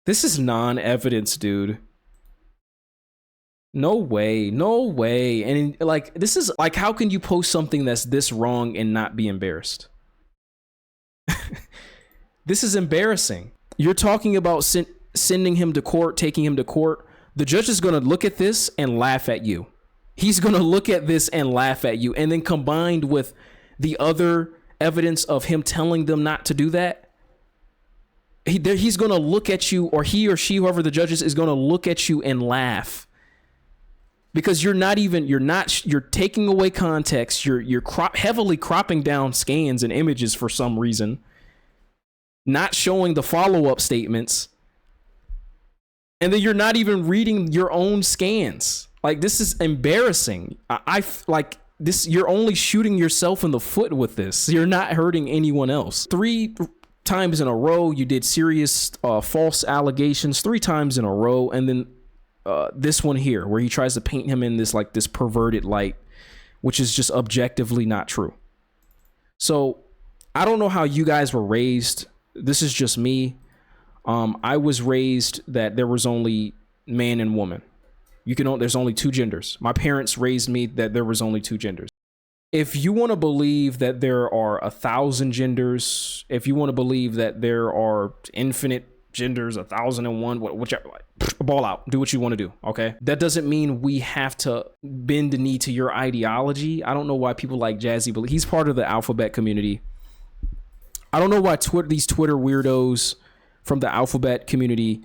This is non-evidence, dude. No way, no way. And like, this is like, how can you post something that's this wrong and not be embarrassed? This is embarrassing. You're talking about sending him to court, taking him to court. The judge is going to look at this and laugh at you. He's going to look at this and laugh at you. And then combined with the other evidence of him telling them not to do that, he's going to look at you, or he or she, whoever the judge is going to look at you and laugh. Because you're taking away context. You're heavily cropping down scans and images for some reason. Not showing the follow-up statements. And then you're not even reading your own scans. Like, this is embarrassing. I like this. You're only shooting yourself in the foot with this. You're not hurting anyone else. 3 times in a row, you did serious false allegations 3 times in a row. And then this one here, where he tries to paint him in this, like, this perverted light, which is just objectively not true. So I don't know how you guys were raised. This is just me. I was raised that there was only man and woman. There's only 2 genders. My parents raised me that there was only 2 genders. If you want to believe that there are 1,000 genders, if you want to believe that there are infinite genders, 1,001, whichever, ball out, do what you want to do. Okay. That doesn't mean we have to bend the knee to your ideology. I don't know why people like Jazzy, but he's part of the alphabet community. I don't know why these Twitter weirdos from the alphabet community,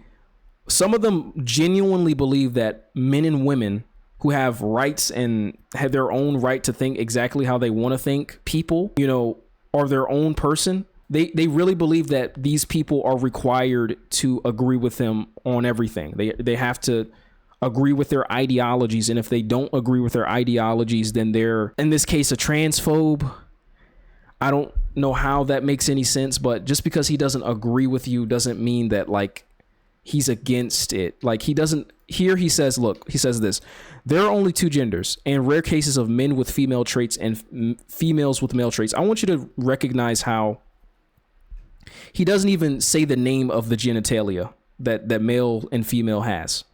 some of them genuinely believe that men and women who have rights and have their own right to think exactly how they want to think, people, are their own person. They really believe that these people are required to agree with them on everything. They have to agree with their ideologies. And if they don't agree with their ideologies, then they're, in this case, a transphobe. I don't know how that makes any sense, but just because he doesn't agree with you doesn't mean that, like, he's against it. Like, he here he says, look, he says this: there are only two genders and rare cases of men with female traits and females with male traits. I want you to recognize how he doesn't even say the name of the genitalia that male and female has.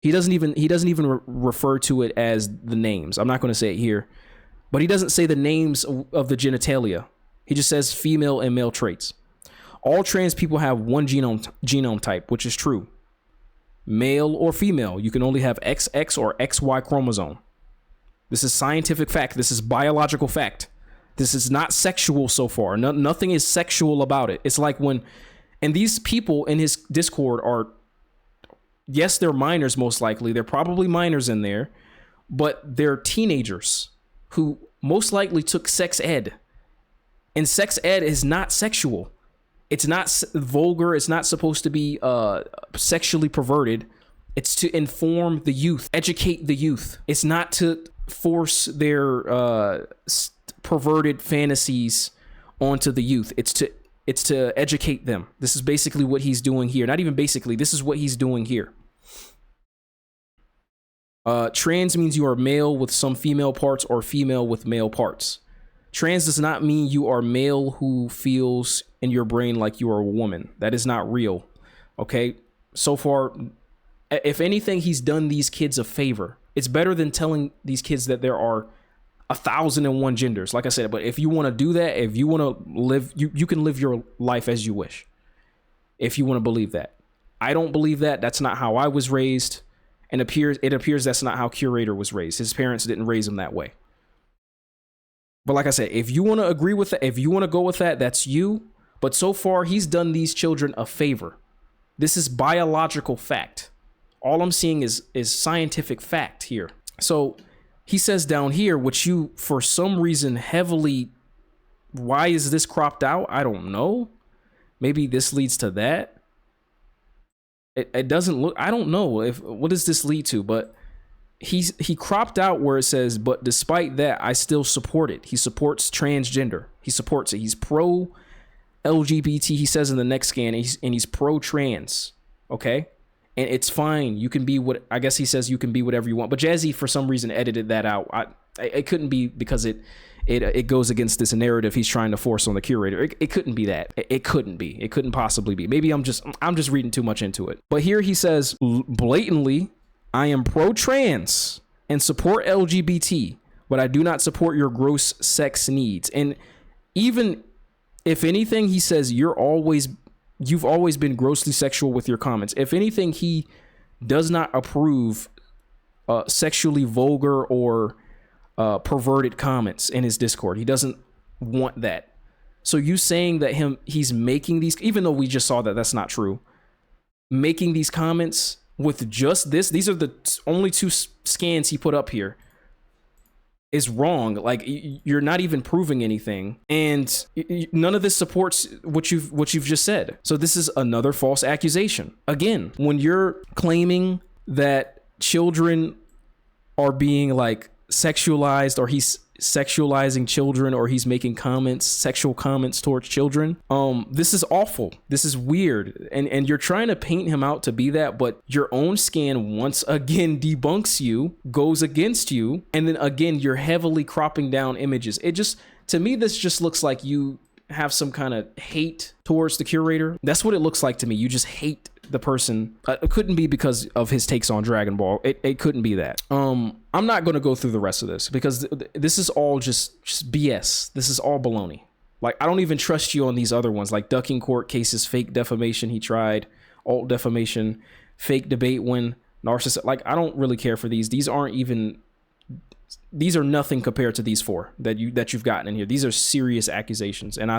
He doesn't even refer to it as the names. I'm not going to say it here, but he doesn't say the names of the genitalia. He just says female and male traits. All trans people have one genome type, which is true. Male or female, you can only have XX or XY chromosome. This is scientific fact. This is biological fact. This is not sexual so far. Nothing is sexual about it. It's like when, and these people in his Discord are, yes, they're minors most likely. They're probably minors in there, but they're teenagers who most likely took sex ed. And sex ed is not sexual. It's not vulgar. It's not supposed to be sexually perverted. It's to inform the youth, educate the youth. It's not to force their perverted fantasies onto the youth. It's to educate them. This is basically what he's doing here. Not even basically. This is what he's doing here. Trans means you are male with some female parts or female with male parts. Trans does not mean you are male who feels in your brain like you are a woman. That is not real. Okay? So far, if anything, he's done these kids a favor. It's better than telling these kids that there are 1,001 genders. Like I said, but if you want to do that, if you want to live, you can live your life as you wish. If you want to believe that. I don't believe that. That's not how I was raised. And it appears that's not how Curator was raised. His parents didn't raise him that way. But like I said, if you want to agree with that, if you want to go with that, that's you. But so far, he's done these children a favor. This is biological fact. All I'm seeing is scientific fact here. So he says down here, which you, for some reason, heavily, why is this cropped out? I don't know. Maybe this leads to that. It doesn't look, I don't know what does this lead to, but he cropped out where it says, but despite that, I still support it. He supports transgender. He supports it. He's pro LGBT. He says in the next scan, and he's pro trans. Okay. And it's fine. You can be what, I guess he says you can be whatever you want, but Jazzy for some reason edited that out. It couldn't be because it goes against this narrative he's trying to force on the Curator. It couldn't be that. It couldn't be. It couldn't possibly be. Maybe I'm just reading too much into it. But here he says blatantly, I am pro-trans and support LGBT, but I do not support your gross sex needs. And even if anything, he says you've always been grossly sexual with your comments. If anything, he does not approve sexually vulgar or perverted comments in his Discord. He doesn't want that. So you saying that he's making these, even though we just saw that that's not true, making these comments with just this, these are the only two scans he put up here, is wrong. Like, you're not even proving anything, and none of this supports what you've just said. So this is another false accusation. Again, when you're claiming that children are being like sexualized, or he's sexualizing children, or he's making sexual comments towards children, this is awful. This is weird, and you're trying to paint him out to be that, but your own scan once again debunks you, goes against you, and then again you're heavily cropping down images. It just, to me, this just looks like you have some kind of hate towards the Curator. That's what it looks like to me. You just hate the person. It couldn't be because of his takes on Dragon Ball. It couldn't be that. I'm not going to go through the rest of this because this is all just BS. This is all baloney. Like, I don't even trust you on these other ones, like ducking court cases, fake defamation he tried, alt defamation, fake debate win, narcissist. Like, I don't really care for these. These are nothing compared to these four that you've gotten in here. These are serious accusations, and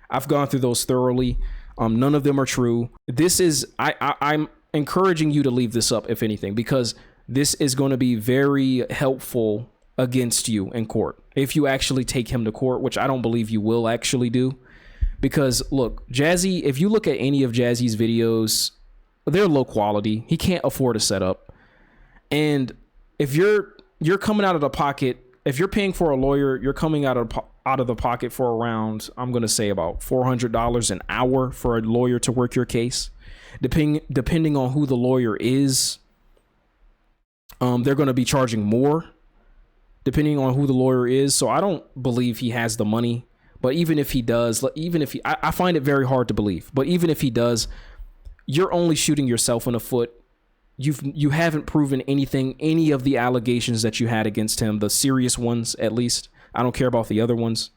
I've gone through those thoroughly. None of them are true. This is, I'm encouraging you to leave this up, if anything, because this is going to be very helpful against you in court. If you actually take him to court, which I don't believe you will actually do. Because look, Jazzy, if you look at any of Jazzy's videos, they're low quality. He can't afford a setup. And if you're coming out of the pocket, if you're paying for a lawyer, you're coming out of the pocket for around, I'm going to say about $400 an hour for a lawyer to work your case. Depending on who the lawyer is, They're going to be charging more depending on who the lawyer is. So I don't believe he has the money. But even if he does, I find it very hard to believe. But even if he does, you're only shooting yourself in the foot. You haven't proven anything, any of the allegations that you had against him, the serious ones at least. I don't care about the other ones.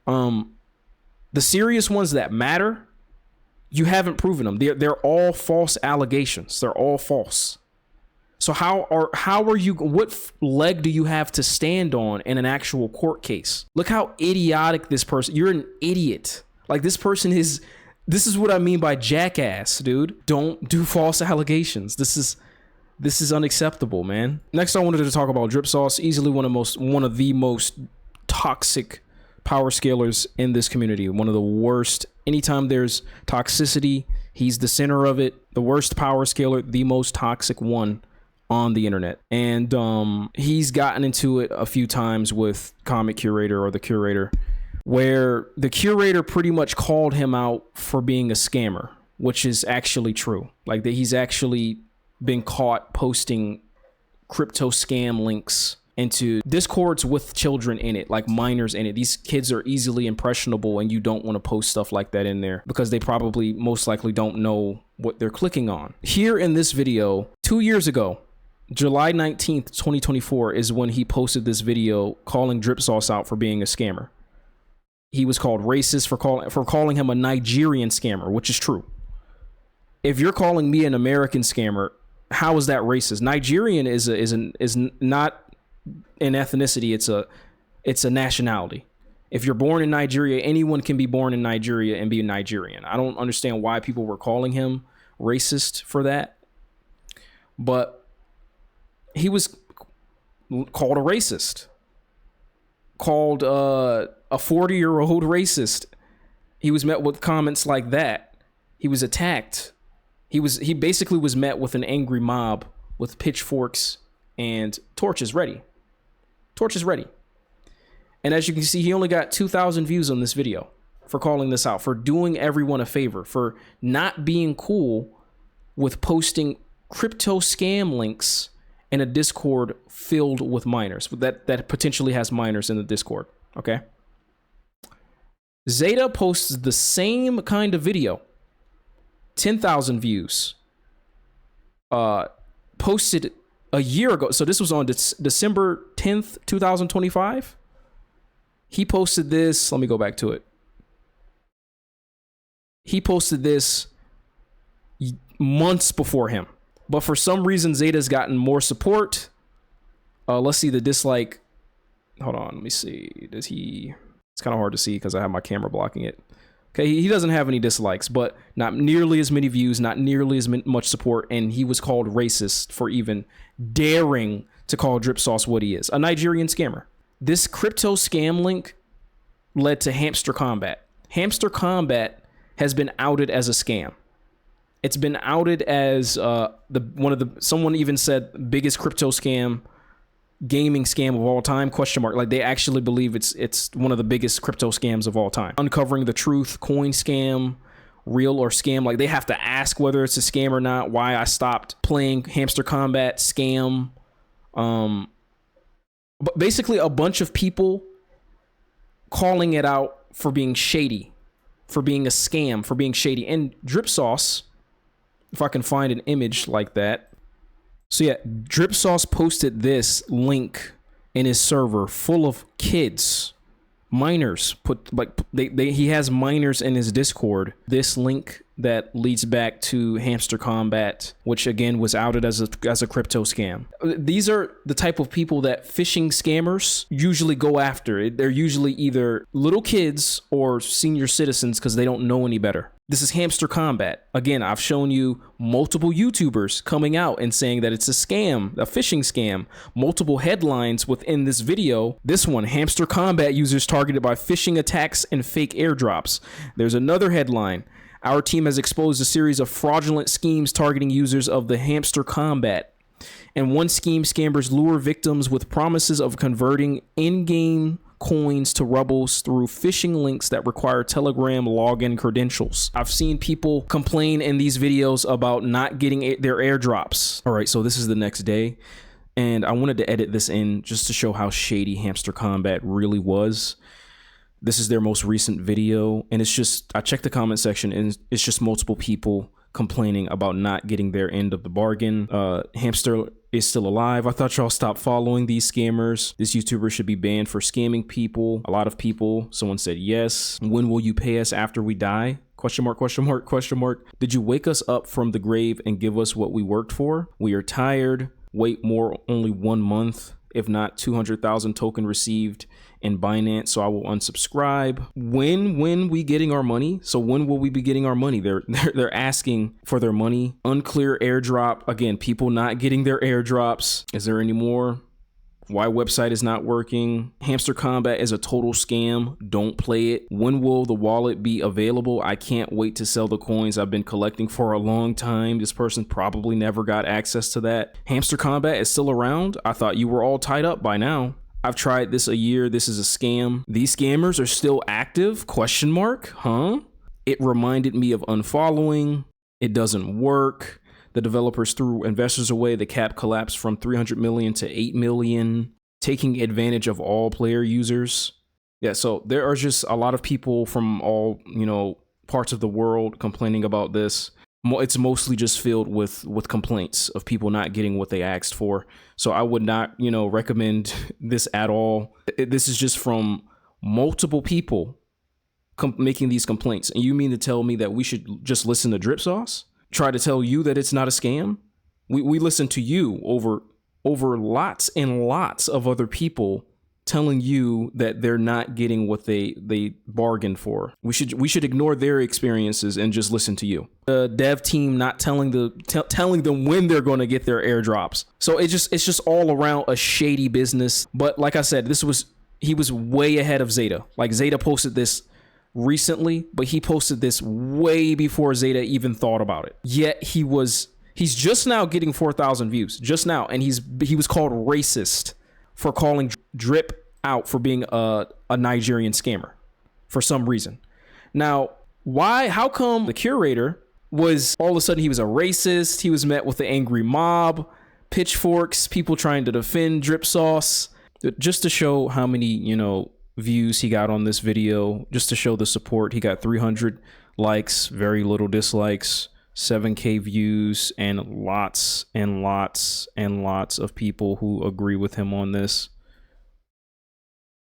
The serious ones that matter, you haven't proven them. They're all false allegations. They're all false. So how are you, what leg do you have to stand on in an actual court case? Look how idiotic this person, you're an idiot. Like this is what I mean by jackass, dude. Don't do false allegations. This is unacceptable, man. Next, I wanted to talk about Drip Sauce, easily one of the most toxic power scalers in this community. One of the worst. Anytime there's toxicity, he's the center of it. The worst power scaler, the most toxic one on the internet. And he's gotten into it a few times with Comic Curator or the Curator, where the Curator pretty much called him out for being a scammer, which is actually true. Like that he's actually been caught posting crypto scam links into discords with children in it, like minors in it. These kids are easily impressionable, and you don't want to post stuff like that in there because they probably most likely don't know what they're clicking on. Here in this video, 2 years ago, July 19th, 2024 is when he posted this video calling Drip Sauce out for being a scammer. He was called racist for calling him a Nigerian scammer, which is true. If you're calling me an American scammer, how is that racist? Nigerian is not an ethnicity, it's a nationality. If you're born in Nigeria, anyone can be born in Nigeria and be a Nigerian. I don't understand why people were calling him racist for that. But he was called a racist, called a 40-year-old racist. He was met with comments like that. He was attacked. He basically was met with an angry mob with pitchforks and torches ready. Torches ready. And as you can see, he only got 2,000 views on this video for calling this out, for doing everyone a favor, for not being cool with posting crypto scam links in a Discord filled with minors that potentially has minors in the Discord. Okay. Zeta posts the same kind of video, 10,000 views, posted a year ago. So this was on December 10th, 2025. He posted this. Let me go back to it. He posted this months before him. But for some reason, Zeta's gotten more support. Let's see the dislike. Hold on. Let me see. It's kind of hard to see because I have my camera blocking it. Okay, he doesn't have any dislikes, but not nearly as many views, not nearly as much support, and he was called racist for even daring to call Drip Sauce what he is, a Nigerian scammer. This crypto scam link led to Hamster Combat. Hamster Combat has been outed as a scam. It's been outed as someone even said biggest crypto scam, gaming scam of all time, ? Like they actually believe it's one of the biggest crypto scams of all time. Uncovering the truth, coin scam, real or scam. Like they have to ask whether it's a scam or not. Why I stopped playing Hamster Combat, scam. But basically a bunch of people calling it out for being shady, for being a scam, for being shady. And Drip Sauce, if I can find an image like that. So yeah, Drip Sauce posted this link in his server full of kids, minors. He has minors in his Discord. This link that leads back to Hamster Combat, which again was outed as a crypto scam. These are the type of people that phishing scammers usually go after. They're usually either little kids or senior citizens because they don't know any better. This is Hamster Combat. Again, I've shown you multiple YouTubers coming out and saying that it's a scam, a phishing scam. Multiple headlines within this video. This one, Hamster Combat users targeted by phishing attacks and fake airdrops. There's another headline. Our team has exposed a series of fraudulent schemes targeting users of the Hamster Combat. In one scheme, scammers lure victims with promises of converting in-game coins to rubles through phishing links that require Telegram login credentials. I've seen people complain in these videos about not getting their airdrops. All right, so this is the next day. And I wanted to edit this in just to show how shady Hamster Combat really was. This is their most recent video, and it's just, I checked the comment section, and it's just multiple people complaining about not getting their end of the bargain. Hamster is still alive. I thought y'all stopped following these scammers. This YouTuber should be banned for scamming people. A lot of people. Someone said yes. When will you pay us after we die? Question mark, question mark, question mark. Did you wake us up from the grave and give us what we worked for? We are tired. Wait more, only 1 month. If not, 200,000 token received in Binance, so I will unsubscribe. When we getting our money? So when will we be getting our money? They're asking for their money. Unclear airdrop. Again, people not getting their airdrops. Is there any more? Why website is not working? Hamster Combat is a total scam. Don't play it. When will the wallet be available? I can't wait to sell the coins I've been collecting for a long time. This person probably never got access to that. Hamster Combat is still around? I thought you were all tied up by now. I've tried this a year. This is a scam. These scammers are still active? Question mark? Huh? It reminded me of unfollowing. It doesn't work. The developers threw investors away. The cap collapsed from 300 million to 8 million, taking advantage of all player users. Yeah, so there are just a lot of people from all, parts of the world complaining about this. It's mostly just filled with complaints of people not getting what they asked for. So I would not, recommend this at all. This is just from multiple people making these complaints. And you mean to tell me that we should just listen to Drip Sauce? Try to tell you that it's not a scam? We listen to you over lots and lots of other people telling you that they're not getting what they bargained for. We should ignore their experiences and just listen to you. The dev team not telling them when they're going to get their airdrops. So it's just all around a shady business. But like I said, he was way ahead of Zeta. Like Zeta posted this recently, but he posted this way before Zeta even thought about it. Yet he's just now getting 4,000 views, just now, and he was called racist for calling Drip out for being a Nigerian scammer for some reason. Now, how come the Curator was all of a sudden he was a racist? He was met with the angry mob, pitchforks, people trying to defend Drip Sauce, just to show how many, views he got on this video, just to show the support. He got 300 likes, very little dislikes, 7K views, and lots and lots and lots of people who agree with him on this.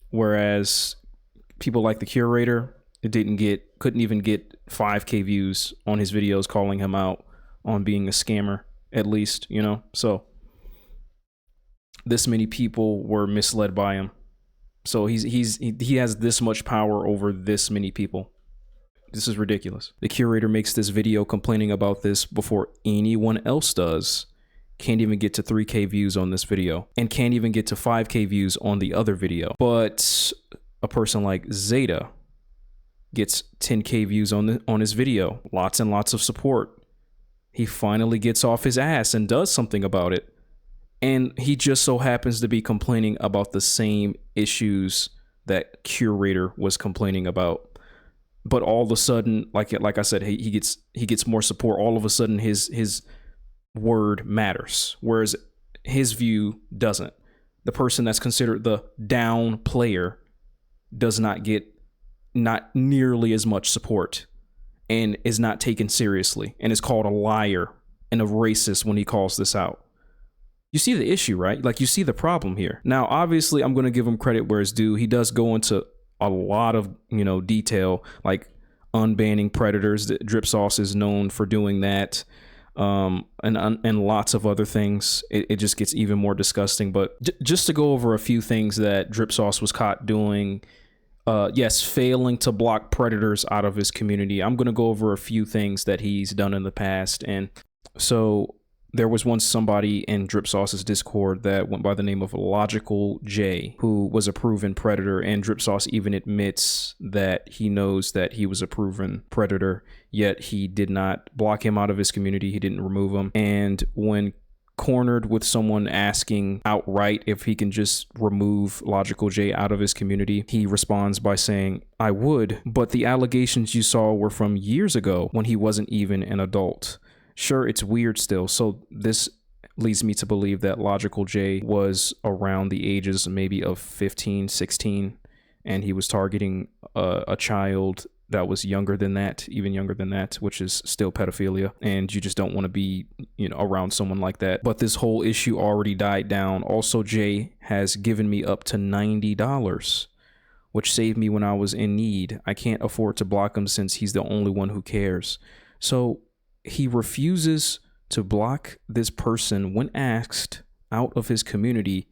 Whereas people like the Curator, couldn't even get 5K views on his videos calling him out on being a scammer, at least, so this many people were misled by him. So he has this much power over this many people. This is ridiculous. The Curator makes this video complaining about this before anyone else does. Can't even get to 3K views on this video, and can't even get to 5K views on the other video. But a person like Zeta gets 10K views on his video, lots and lots of support. He finally gets off his ass and does something about it. And he just so happens to be complaining about the same issues that Curator was complaining about. But all of a sudden, like I said, he gets more support. All of a sudden, his word matters, whereas his view doesn't. The person that's considered the down player does not get not nearly as much support and is not taken seriously and is called a liar and a racist when he calls this out. You see the issue, right? Like, you see the problem here. Now, obviously, I'm going to give him credit where it's due. He does go into a lot of, detail, like unbanning predators. Drip Sauce is known for doing that, and lots of other things. It just gets even more disgusting. But just to go over a few things that Drip Sauce was caught doing. Yes, failing to block predators out of his community. I'm going to go over a few things that he's done in the past. And so there was once somebody in Drip Sauce's Discord that went by the name of Logical J, who was a proven predator, and Drip Sauce even admits that he knows that he was a proven predator, yet he did not block him out of his community. He didn't remove him. And when cornered with someone asking outright if he can just remove Logical J out of his community, he responds by saying, "I would, but the allegations you saw were from years ago when he wasn't even an adult. Sure, it's weird still." So this leads me to believe that Logical J was around the ages maybe of 15, 16, and he was targeting a child that was younger than that, even younger than that, which is still pedophilia, and you just don't want to be, around someone like that. But this whole issue already died down. Also, Jay has given me up to $90, which saved me when I was in need. I can't afford to block him since he's the only one who cares. So he refuses to block this person when asked out of his community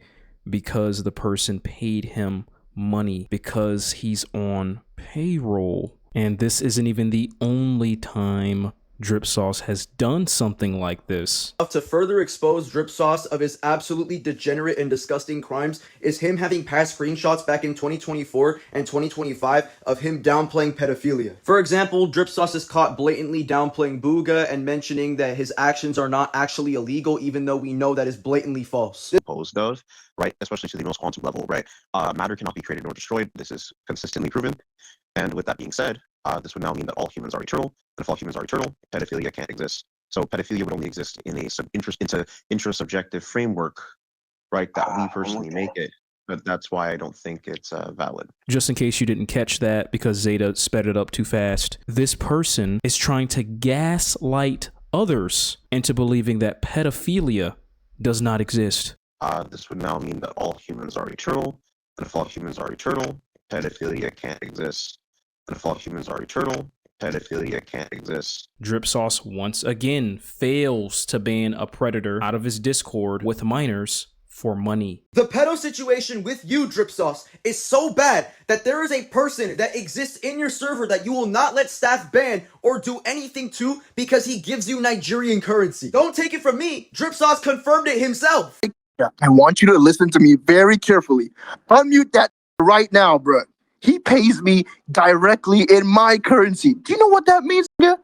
because the person paid him money, because he's on payroll. And this isn't even the only time Drip Sauce has done something like this. To further expose Drip Sauce of his absolutely degenerate and disgusting crimes is him having past screenshots back in 2024 and 2025 of him downplaying pedophilia. For example, Drip Sauce is caught blatantly downplaying Booga and mentioning that his actions are not actually illegal, even though we know that is blatantly false. Opposed of, right, especially to the most quantum level, right? Matter cannot be created nor destroyed. This is consistently proven. And with that being said, this would now mean that all humans are eternal. And if all humans are eternal, pedophilia can't exist. So pedophilia would only exist in a intrasubjective framework, right? That we personally make it. But that's why I don't think it's valid. Just in case you didn't catch that, because Zeta sped it up too fast, this person is trying to gaslight others into believing that pedophilia does not exist. This would now mean that all humans are eternal. And if all humans are eternal, pedophilia can't exist. And if all humans are eternal, pedophilia can't exist. Drip Sauce once again fails to ban a predator out of his Discord with minors for money. The pedo situation with you, Drip Sauce, is so bad that there is a person that exists in your server that you will not let staff ban or do anything to because he gives you Nigerian currency. Don't take it from me. Drip Sauce confirmed it himself. I want you to listen to me very carefully. Unmute that right now, bro. He pays me directly in my currency. Do you know what that means, nigga?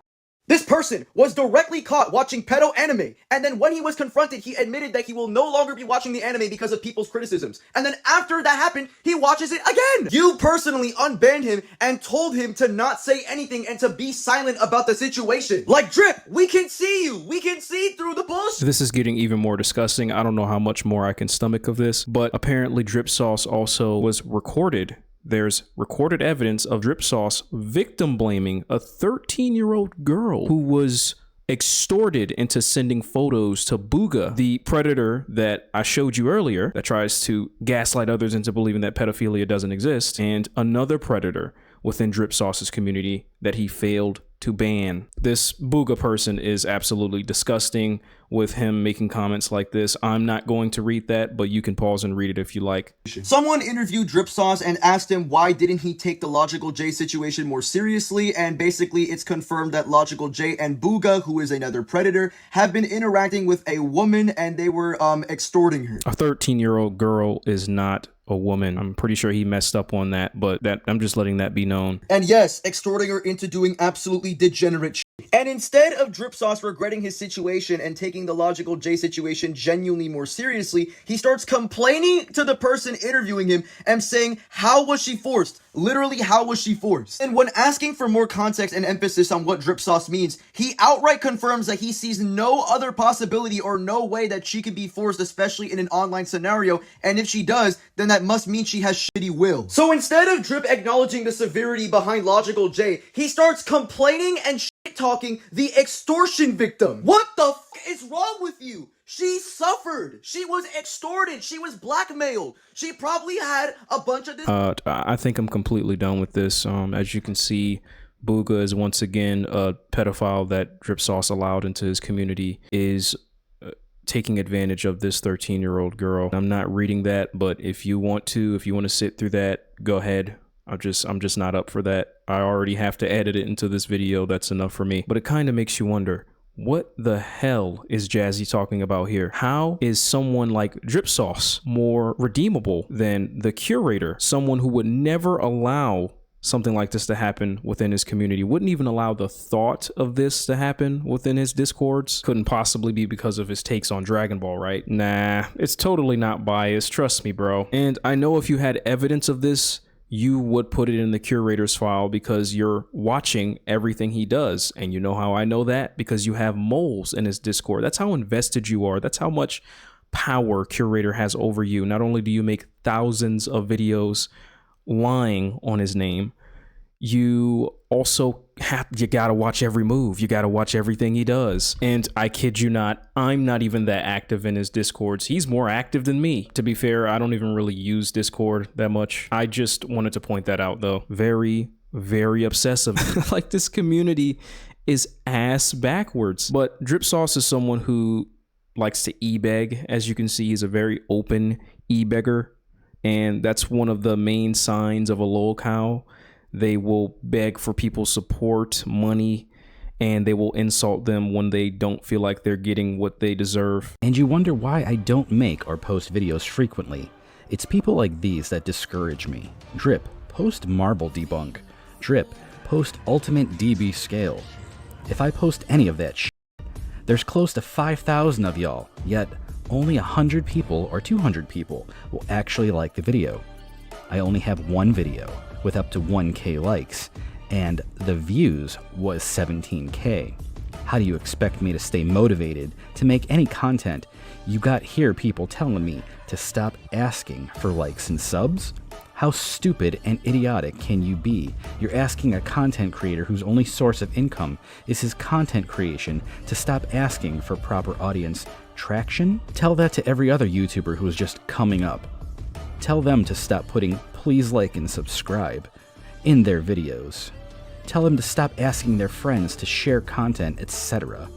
This person was directly caught watching pedo anime, and then when he was confronted, he admitted that he will no longer be watching the anime because of people's criticisms. And then after that happened, he watches it again! You personally unbanned him and told him to not say anything and to be silent about the situation. Like, Drip, we can see you! We can see through the bullshit! This is getting even more disgusting. I don't know how much more I can stomach of this, but apparently Drip Sauce also was recorded. There's recorded evidence of Drip Sauce victim blaming a 13-year-old girl who was extorted into sending photos to Booga, the predator that I showed you earlier that tries to gaslight others into believing that pedophilia doesn't exist, and another predator within Drip Sauce's community that he failed to ban. This Booga person is absolutely disgusting with him making comments like this. I'm not going to read that, but you can pause and read it if you like. Someone interviewed Drip Sauce and asked him why didn't he take the Logical J situation more seriously, and basically it's confirmed that Logical J and Booga, who is another predator, have been interacting with a woman and they were extorting her. A 13-year-old girl is not a woman. I'm pretty sure he messed up on that, but I'm just letting that be known. And yes, extorting her into doing absolutely degenerate shit. And instead of Drip Sauce regretting his situation and taking the Logical J situation genuinely more seriously, he starts complaining to the person interviewing him and saying, how was she forced? Literally, how was she forced? And when asking for more context and emphasis on what Drip Sauce means, he outright confirms that he sees no other possibility or no way that she could be forced, especially in an online scenario. And if she does, then that must mean she has shitty will. So instead of Drip acknowledging the severity behind Logical J, he starts complaining and shit-talking the extortion victim. What the f is wrong with you? She suffered. She was extorted. She was blackmailed. She probably had a bunch of this. I think I'm completely done with this. As you can see, Booga is once again a pedophile that Drip Sauce allowed into his community, is taking advantage of this 13-year-old girl. I'm not reading that, but if you want to sit through that, go ahead. I'm just not up for that. I already have to edit it into this video. That's enough for me. But it kind of makes you wonder, what the hell is Jazzy talking about here? How is someone like Drip Sauce more redeemable than the Curator? Someone who would never allow something like this to happen within his community, wouldn't even allow the thought of this to happen within his Discords. Couldn't possibly be because of his takes on Dragon Ball, right? Nah, it's totally not biased. Trust me, bro. And I know if you had evidence of this, you would put it in the curator's file because you're watching everything he does. And you know how I know that? Because you have moles in his Discord. That's how invested you are. That's how much power Curator has over you. Not only do you make thousands of videos lying on his name, you also you gotta watch every move. You gotta watch everything he does. And I kid you not, I'm not even that active in his Discords. He's more active than me. To be fair, I don't even really use Discord that much. I just wanted to point that out though. Very, very obsessive. Like, this community is ass backwards. But Drip Sauce is someone who likes to e-beg. As you can see, he's a very open e-beggar. And that's one of the main signs of a lol cow. They will beg for people's support, money, and they will insult them when they don't feel like they're getting what they deserve. And you wonder why I don't make or post videos frequently. It's people like these that discourage me. Drip, post Marble Debunk. Drip, post Ultimate DB Scale. If I post any of that shit, there's close to 5,000 of y'all, yet only 100 people or 200 people will actually like the video. I only have one video with up to 1K likes, and the views was 17K. How do you expect me to stay motivated to make any content? You got here people telling me to stop asking for likes and subs? How stupid and idiotic can you be? You're asking a content creator whose only source of income is his content creation to stop asking for proper audience traction? Tell that to every other YouTuber who is just coming up. Tell them to stop putting please like and subscribe in their videos. Tell them to stop asking their friends to share content, etc.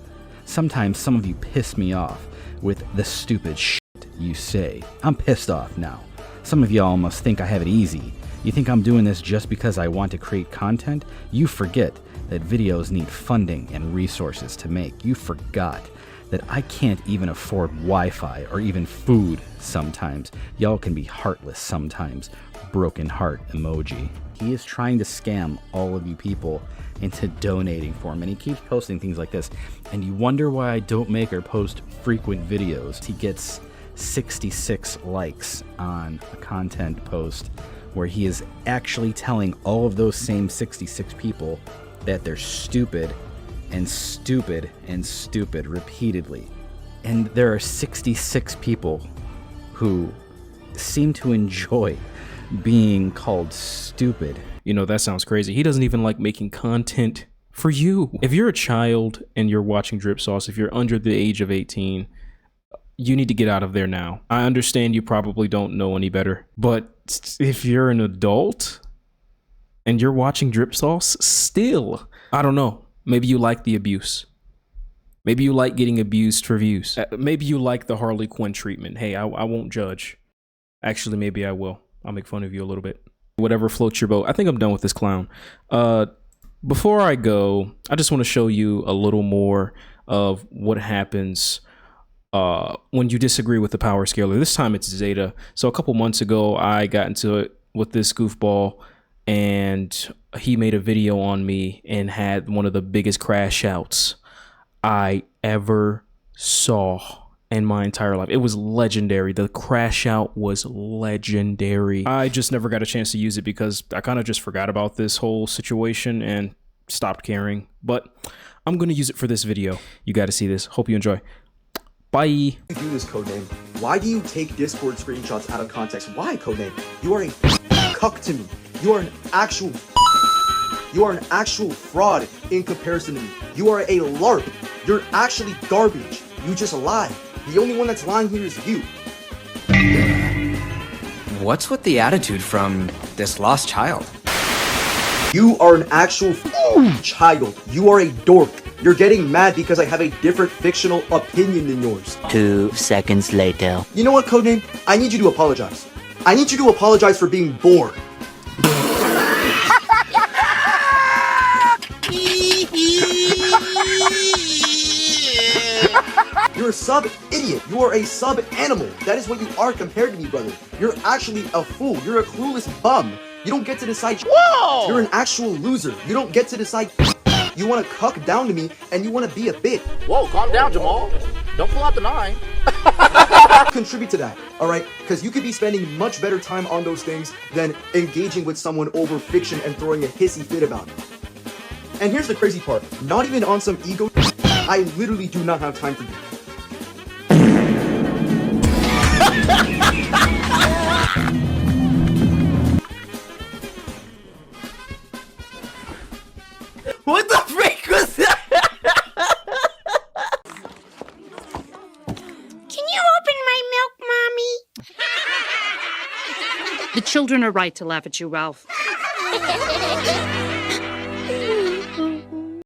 Sometimes some of you piss me off with the stupid shit you say. I'm pissed off now. Some of y'all must think I have it easy. You think I'm doing this just because I want to create content? You forget that videos need funding and resources to make. You forgot that I can't even afford Wi-Fi or even food sometimes. Y'all can be heartless sometimes. Broken heart emoji. He is trying to scam all of you people into donating for him, and he keeps posting things like this, and you wonder why I don't make or post frequent videos. He gets 66 likes on a content post where he is actually telling all of those same 66 people that they're stupid and stupid and stupid repeatedly. And there are 66 people who seem to enjoy being called stupid. You know, that sounds crazy. He doesn't even like making content for you. If you're a child and you're watching Drip Sauce, if you're under the age of 18, you need to get out of there now. I understand you probably don't know any better, but if you're an adult and you're watching Drip Sauce, still, I don't know. Maybe you like the abuse. Maybe you like getting abused for views. Maybe you like the Harley Quinn treatment. Hey, I won't judge. Actually, maybe I will. I'll make fun of you a little bit. Whatever floats your boat. I think I'm done with this clown. Before I go, I just want to show you a little more of what happens when you disagree with the power scaler. This time it's Zeta. So a couple months ago, I got into it with this goofball, and he made a video on me and had one of the biggest crash outs I ever saw in my entire life. It was legendary. The crash out was legendary. I just never got a chance to use it because I kind of just forgot about this whole situation and stopped caring. But I'm going to use it for this video. You got to see this. Hope you enjoy. Bye. You do this, Codename. Why do you take Discord screenshots out of context? Why, Codename? You are a cuck to me. You are an actual fraud in comparison to me. You are a LARP. You're actually garbage. You just lie. The only one that's lying here is you. What's with the attitude from this lost child? You are an actual child. You are a dork. You're getting mad because I have a different fictional opinion than yours. 2 seconds later. You know what, Codename? I need you to apologize. I need you to apologize for being bored. You're a sub-idiot. You are a sub-animal. That is what you are compared to me, brother. You're actually a fool. You're a clueless bum. You don't get to decide. Whoa! You're an actual loser. You don't get to decide. You want to cuck down to me, and you want to be a bitch. Whoa, calm down, Jamal. Don't pull out the 9. Contribute to that. alright? Because you could be spending much better time on those things than engaging with someone over fiction and throwing a hissy fit about it. And here's the crazy part, not even on some ego, I literally do not have time for you. What the freak was that? Can you open my milk, Mommy? The children are right to laugh at you, Ralph.